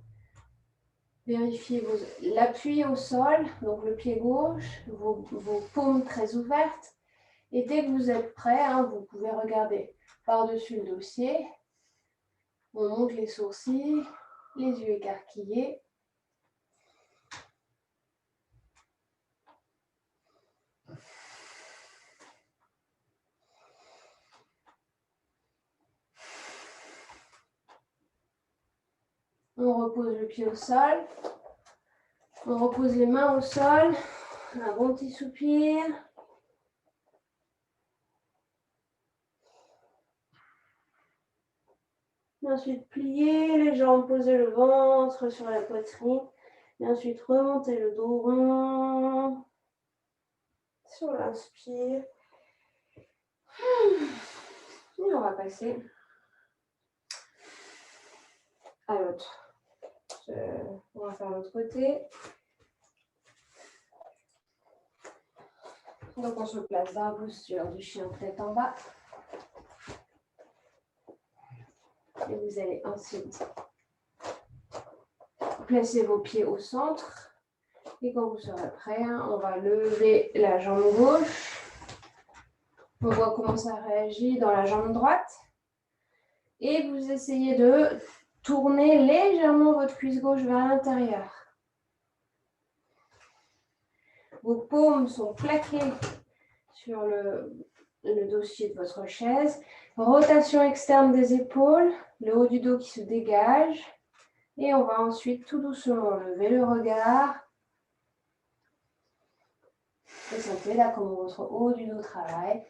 Vérifiez l'appui au sol, donc le pied gauche, vos paumes très ouvertes. Et dès que vous êtes prêt, hein, vous pouvez regarder par-dessus le dossier. On monte les sourcils, les yeux écarquillés. On repose le pied au sol. On repose les mains au sol. Un bon petit soupir. Et ensuite, plier les jambes, poser le ventre sur la poitrine. Et ensuite, remonter le dos rond. Sur l'inspire. Et on va passer à l'autre. On va faire l'autre côté. Donc, on se place dans la posture du chien tête en bas. Et vous allez ensuite placer vos pieds au centre. Et quand vous serez prêt, hein, on va lever la jambe gauche. On voit comment ça réagit dans la jambe droite. Et vous essayez de tourner légèrement votre cuisse gauche vers l'intérieur. Vos paumes sont plaquées sur le dossier de votre chaise. Rotation externe des épaules, le haut du dos qui se dégage. Et on va ensuite tout doucement lever le regard. Et sentez là comment votre haut du dos travaille.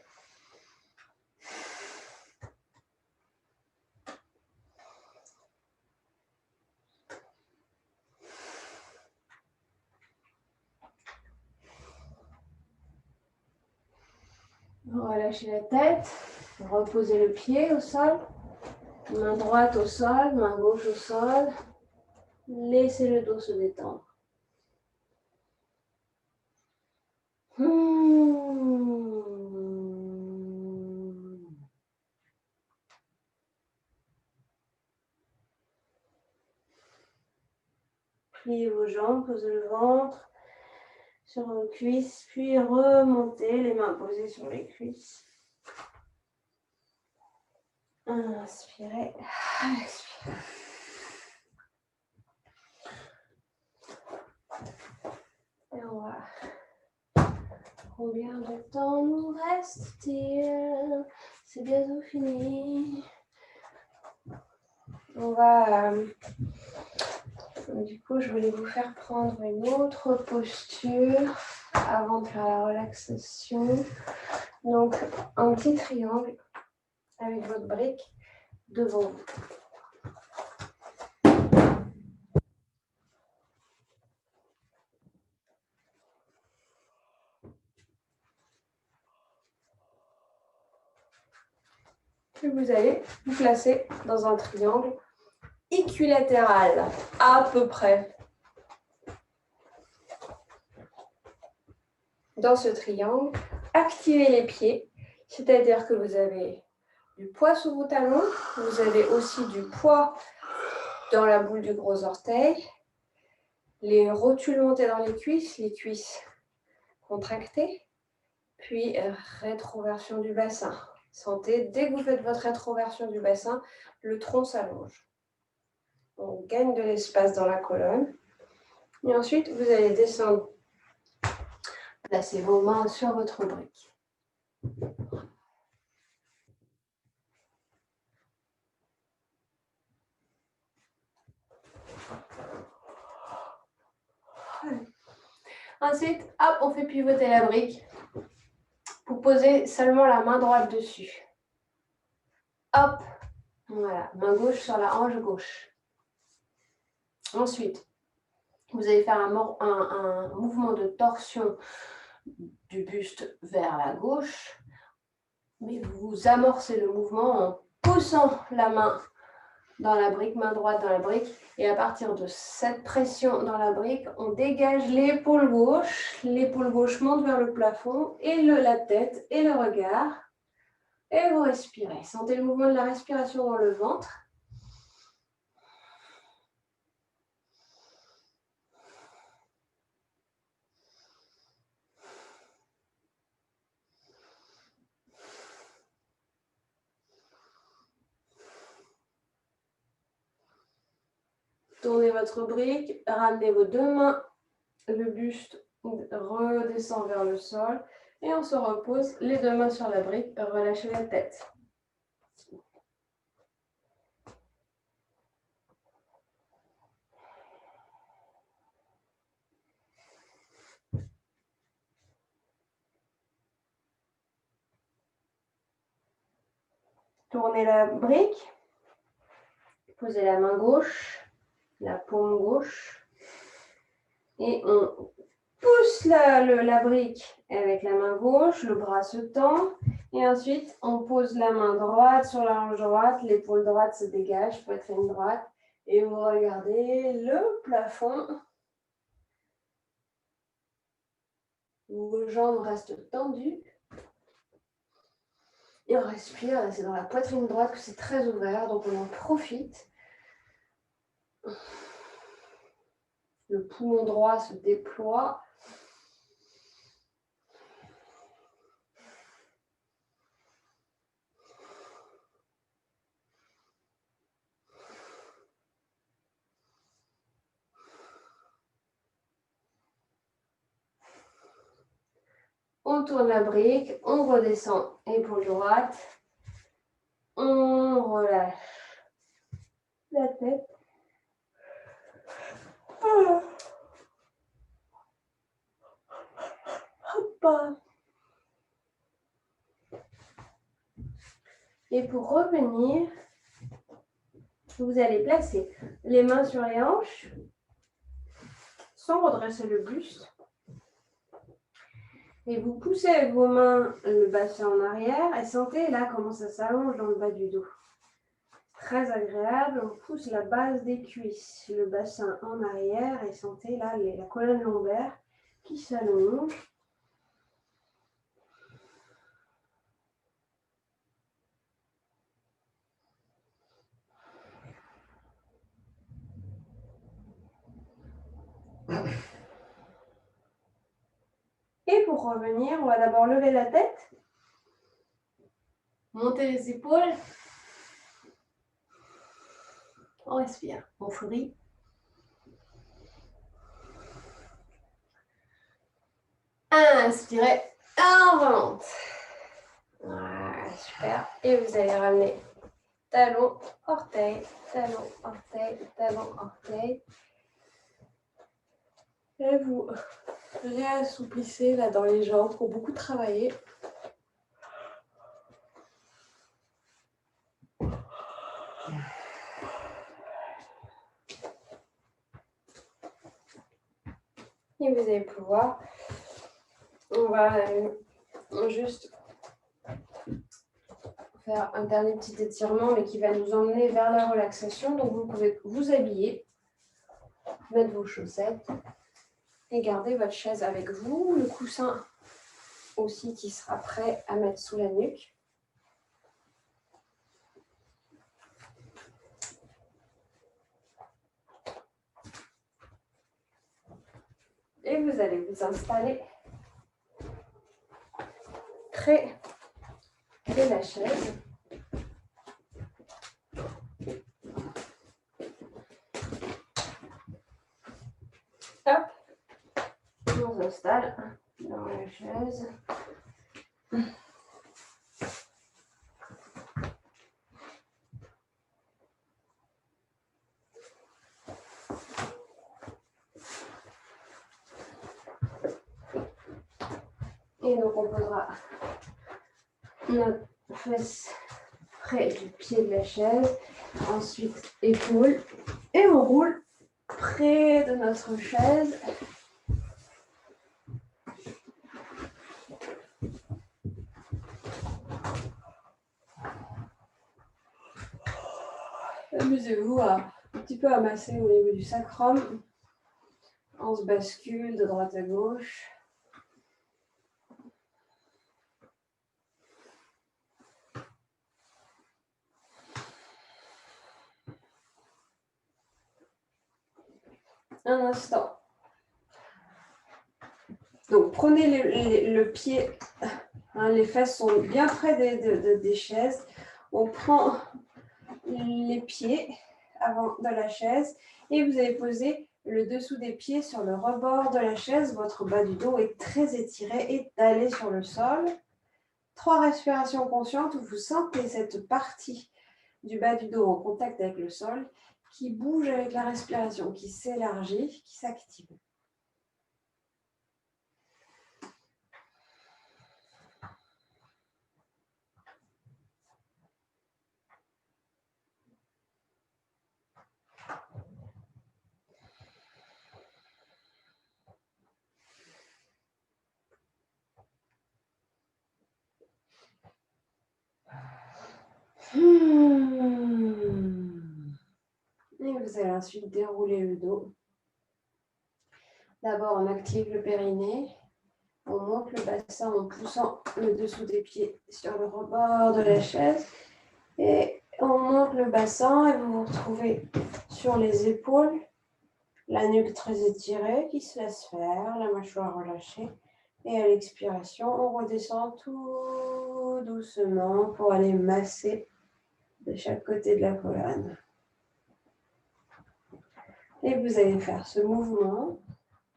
Relâchez la tête, reposez le pied au sol, main droite au sol, main gauche au sol. Laissez le dos se détendre. Pliez vos jambes, posez le ventre sur vos cuisses, puis remontez, les mains posées sur les cuisses. Inspirez, expirez. Et on va... Combien de temps nous reste-t-il? C'est bientôt fini. On va... Du coup, je voulais vous faire prendre une autre posture avant de faire la relaxation. Donc, un petit triangle avec votre brique devant vous. Et vous allez vous placer dans un triangle équilatéral, à peu près. Dans ce triangle, activez les pieds, c'est-à-dire que vous avez du poids sous vos talons, vous avez aussi du poids dans la boule du gros orteil, les rotules montées dans les cuisses contractées, puis rétroversion du bassin. Sentez, dès que vous faites votre rétroversion du bassin, le tronc s'allonge. On gagne de l'espace dans la colonne. Et ensuite, vous allez descendre. Placez vos mains sur votre brique. Ensuite, hop, on fait pivoter la brique pour poser seulement la main droite dessus. Hop, voilà, main gauche sur la hanche gauche. Ensuite, vous allez faire un mouvement de torsion du buste vers la gauche, mais vous amorcez le mouvement en poussant la main dans la brique, main droite dans la brique, et à partir de cette pression dans la brique, on dégage l'épaule gauche monte vers le plafond, et la tête et le regard, et vous respirez. Sentez le mouvement de la respiration dans le ventre. Tournez votre brique, ramenez vos deux mains, le buste redescend vers le sol et on se repose les deux mains sur la brique, relâchez la tête. Tournez la brique, posez la main gauche, la paume gauche et on pousse la brique avec la main gauche, le bras se tend et ensuite on pose la main droite sur la hanche droite, l'épaule droite se dégage, poitrine droite et vous regardez le plafond. Vos jambes restent tendues et on respire, c'est dans la poitrine droite que c'est très ouvert donc on en profite. Le poumon droit se déploie. On tourne la brique, on redescend, épaule droite. On relâche la tête. pas. Et pour revenir, vous allez placer les mains sur les hanches sans redresser le buste. Et vous poussez avec vos mains le bassin en arrière et sentez là comment ça s'allonge dans le bas du dos. Très agréable, on pousse la base des cuisses, le bassin en arrière et sentez là la colonne lombaire qui s'allonge. Et pour revenir, on va d'abord lever la tête, monter les épaules. On respire, on sourit. Inspirez, on remonte. Voilà, super. Et vous allez ramener talon, orteil, talon, orteil, talon, orteil. Et vous réassouplissez là dans les jambes qui ont beaucoup travaillé. Et vous allez pouvoir, on va juste faire un dernier petit étirement, mais qui va nous emmener vers la relaxation. Donc vous pouvez vous habiller, mettre vos chaussettes et garder votre chaise avec vous, le coussin aussi qui sera prêt à mettre sous la nuque. Et vous allez vous installer près de la chaise. Hop, on s'installe dans la chaise. Et donc on posera notre fesse près du pied de la chaise. Ensuite, épaules. Et on roule près de notre chaise. Amusez-vous à un petit peu à masser au niveau du sacrum. On se bascule de droite à gauche. Un instant. Donc prenez le pied, hein, les fesses sont bien près des chaises. On prend les pieds avant de la chaise et vous allez poser le dessous des pieds sur le rebord de la chaise. Votre bas du dos est très étiré, étalé sur le sol. 3 respirations conscientes où vous sentez cette partie du bas du dos en contact avec le sol qui bouge avec la respiration, qui s'élargit, qui s'active. Et vous allez ensuite dérouler le dos. D'abord, on active le périnée. On monte le bassin en poussant le dessous des pieds sur le rebord de la chaise. Et on monte le bassin et vous vous retrouvez sur les épaules. La nuque très étirée qui se laisse faire, la mâchoire relâchée. Et à l'expiration, on redescend tout doucement pour aller masser de chaque côté de la colonne. Et vous allez faire ce mouvement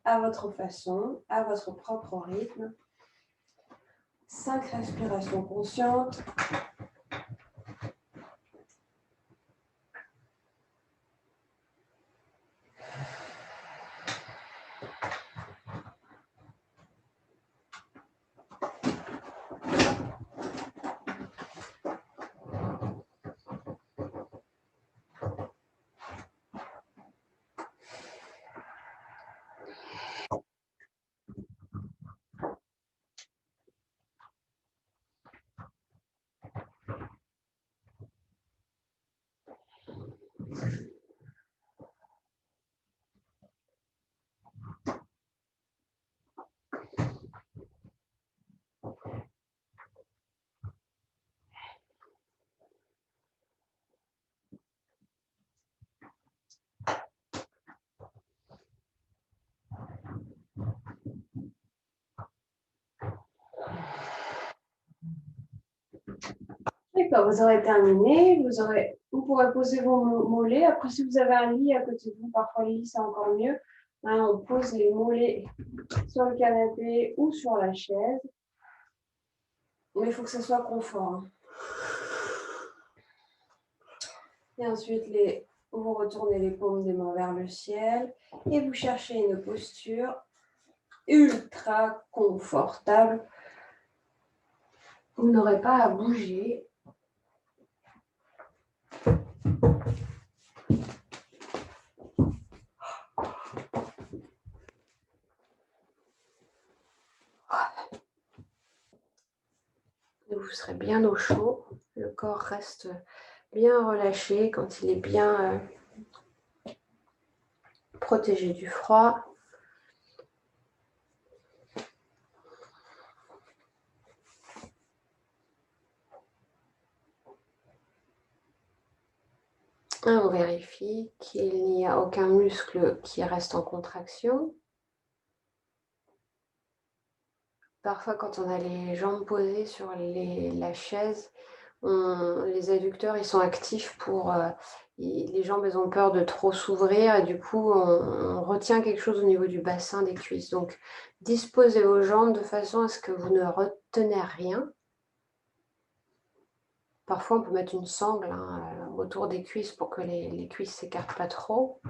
à votre façon, à votre propre rythme. 5 respirations conscientes. D'accord, vous aurez terminé. Vous pourrez poser vos mollets. Après, si vous avez un lit à côté de vous, parfois le lit, c'est encore mieux. Hein, on pose les mollets sur le canapé ou sur la chaise. Mais il faut que ça soit confort. Hein. Et ensuite, vous retournez les paumes des mains vers le ciel et vous cherchez une posture ultra confortable. Vous n'aurez pas à bouger. Vous serez bien au chaud. Le corps reste bien relâché quand il est bien protégé du froid. Et on vérifie qu'il n'y a aucun muscle qui reste en contraction. Parfois, quand on a les jambes posées sur la chaise, les adducteurs ils sont actifs pour... les jambes elles ont peur de trop s'ouvrir et du coup, on retient quelque chose au niveau du bassin des cuisses. Donc, disposez vos jambes de façon à ce que vous ne retenez rien. Parfois, on peut mettre une sangle autour des cuisses pour que les cuisses ne s'écartent pas trop.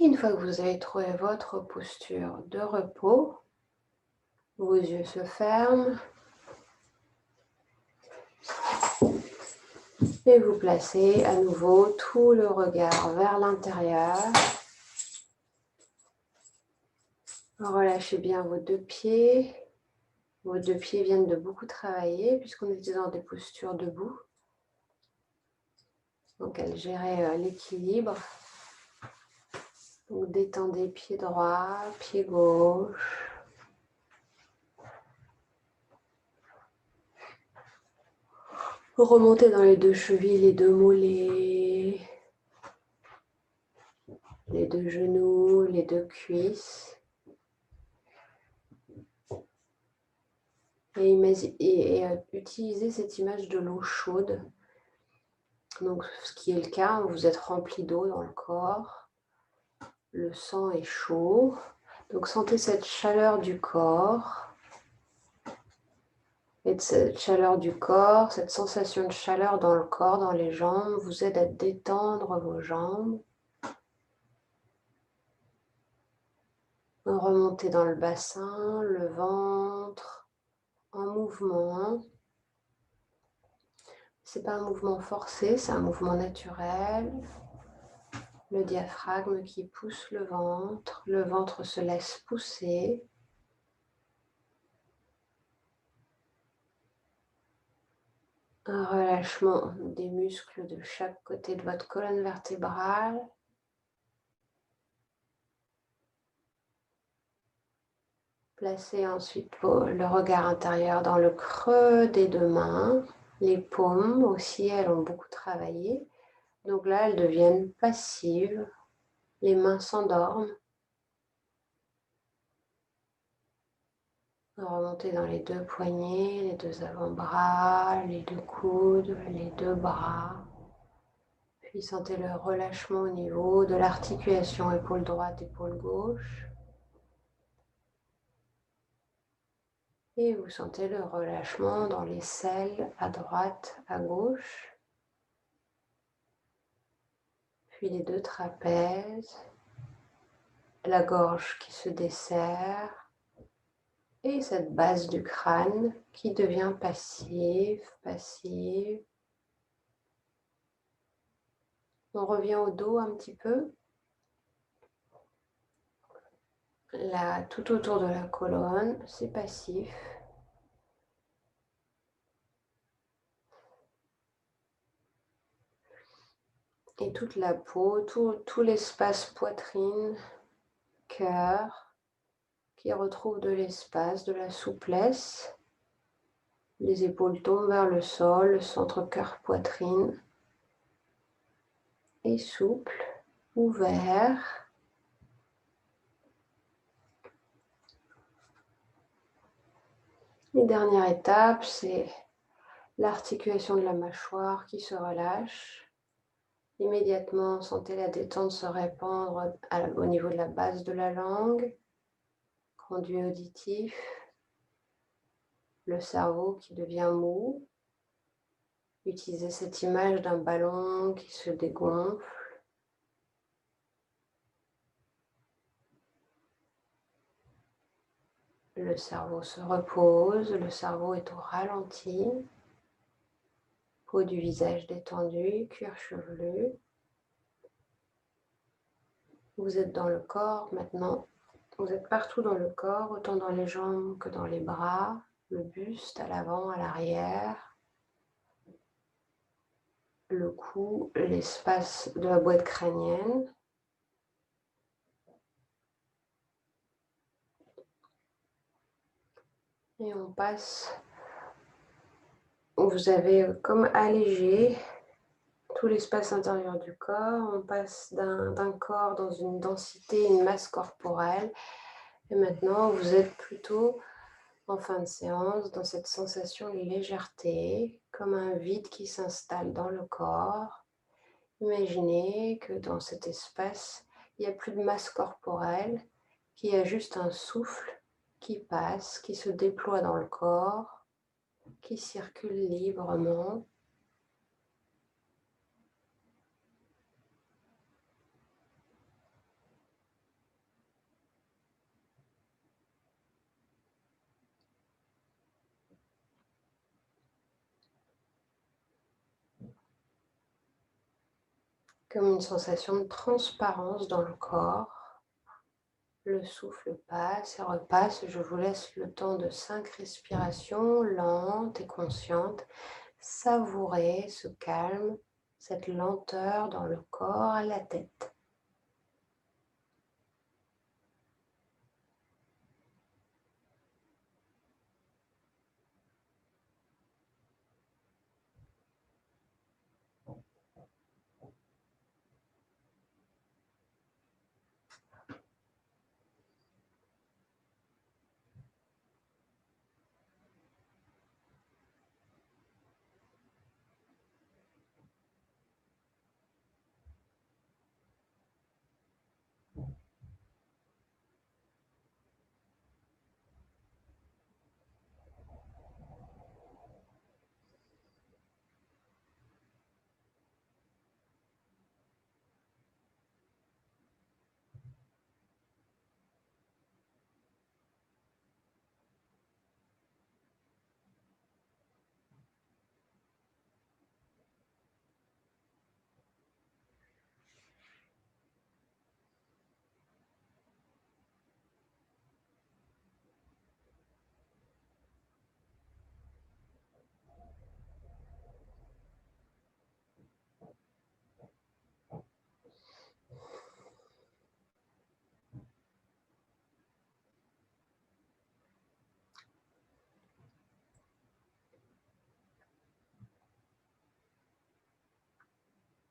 Et une fois que vous avez trouvé votre posture de repos, vos yeux se ferment et vous placez à nouveau tout le regard vers l'intérieur. Relâchez bien vos deux pieds. Vos deux pieds viennent de beaucoup travailler puisqu'on était dans des postures debout. Donc elles géraient l'équilibre. Donc détendez pied droit, pied gauche. Remontez dans les deux chevilles, les deux mollets, les deux genoux, les deux cuisses. Et utilisez cette image de l'eau chaude. Donc, ce qui est le cas, vous êtes rempli d'eau dans le corps. Le sang est chaud. Donc, sentez cette chaleur du corps. Et de cette chaleur du corps, cette sensation de chaleur dans le corps, dans les jambes, vous aide à détendre vos jambes. Remontez dans le bassin, le ventre, en mouvement. Ce n'est pas un mouvement forcé, c'est un mouvement naturel. Le diaphragme qui pousse le ventre se laisse pousser. Un relâchement des muscles de chaque côté de votre colonne vertébrale. Placez ensuite le regard intérieur dans le creux des deux mains. Les paumes aussi, elles ont beaucoup travaillé. Donc là, elles deviennent passives. Les mains s'endorment. Remontez dans les deux poignets, les deux avant-bras, les deux coudes, les deux bras. Puis sentez le relâchement au niveau de l'articulation épaule droite, épaule gauche. Et vous sentez le relâchement dans les selles à droite, à gauche. Puis les deux trapèzes, la gorge qui se desserre et cette base du crâne qui devient passive, passive. On revient au dos un petit peu. Là, tout autour de la colonne, c'est passif. Et toute la peau, tout l'espace poitrine, cœur, qui retrouve de l'espace, de la souplesse. Les épaules tombent vers le sol, le centre cœur-poitrine est souple, ouvert. Et dernière étape, c'est l'articulation de la mâchoire qui se relâche. Immédiatement, sentez la détente se répandre au niveau de la base de la langue, conduit auditif, le cerveau qui devient mou. Utilisez cette image d'un ballon qui se dégonfle. Le cerveau se repose, le cerveau est au ralenti. Peau du visage détendue, cuir chevelu. Vous êtes dans le corps maintenant. Vous êtes partout dans le corps, autant dans les jambes que dans les bras, le buste à l'avant, à l'arrière, le cou, l'espace de la boîte crânienne. Et on passe, vous avez comme allégé tout l'espace intérieur du corps. On passe d'un corps dans une densité, une masse corporelle. Et maintenant, vous êtes plutôt en fin de séance dans cette sensation de légèreté, comme un vide qui s'installe dans le corps. Imaginez que dans cet espace, il n'y a plus de masse corporelle, qu'il y a juste un souffle qui passe, qui se déploie dans le corps, qui circule librement. Comme une sensation de transparence dans le corps. Le souffle passe et repasse. Je vous laisse le temps de 5 respirations lentes et conscientes. Savourer ce calme, cette lenteur dans le corps, à la tête.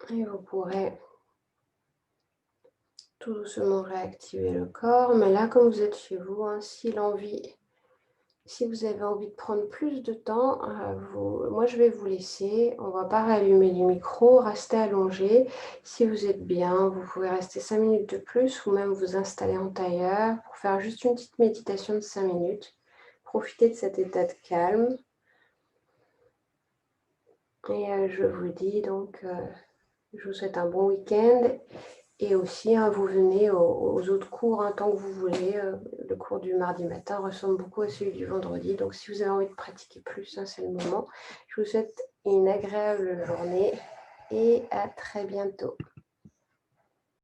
Et vous pourrez tout doucement réactiver le corps. Mais là, comme vous êtes chez vous, hein, si vous avez envie de prendre plus de temps, moi je vais vous laisser. On ne va pas rallumer du micro, restez allongé. Si vous êtes bien, vous pouvez rester 5 minutes de plus ou même vous installer en tailleur pour faire juste une petite méditation de 5 minutes. Profitez de cet état de calme. Et je vous dis donc, je vous souhaite un bon week-end. Et aussi, hein, vous venez aux autres cours tant que vous voulez. Le cours du mardi matin ressemble beaucoup à celui du vendredi. Donc, si vous avez envie de pratiquer plus, c'est le moment. Je vous souhaite une agréable journée et à très bientôt.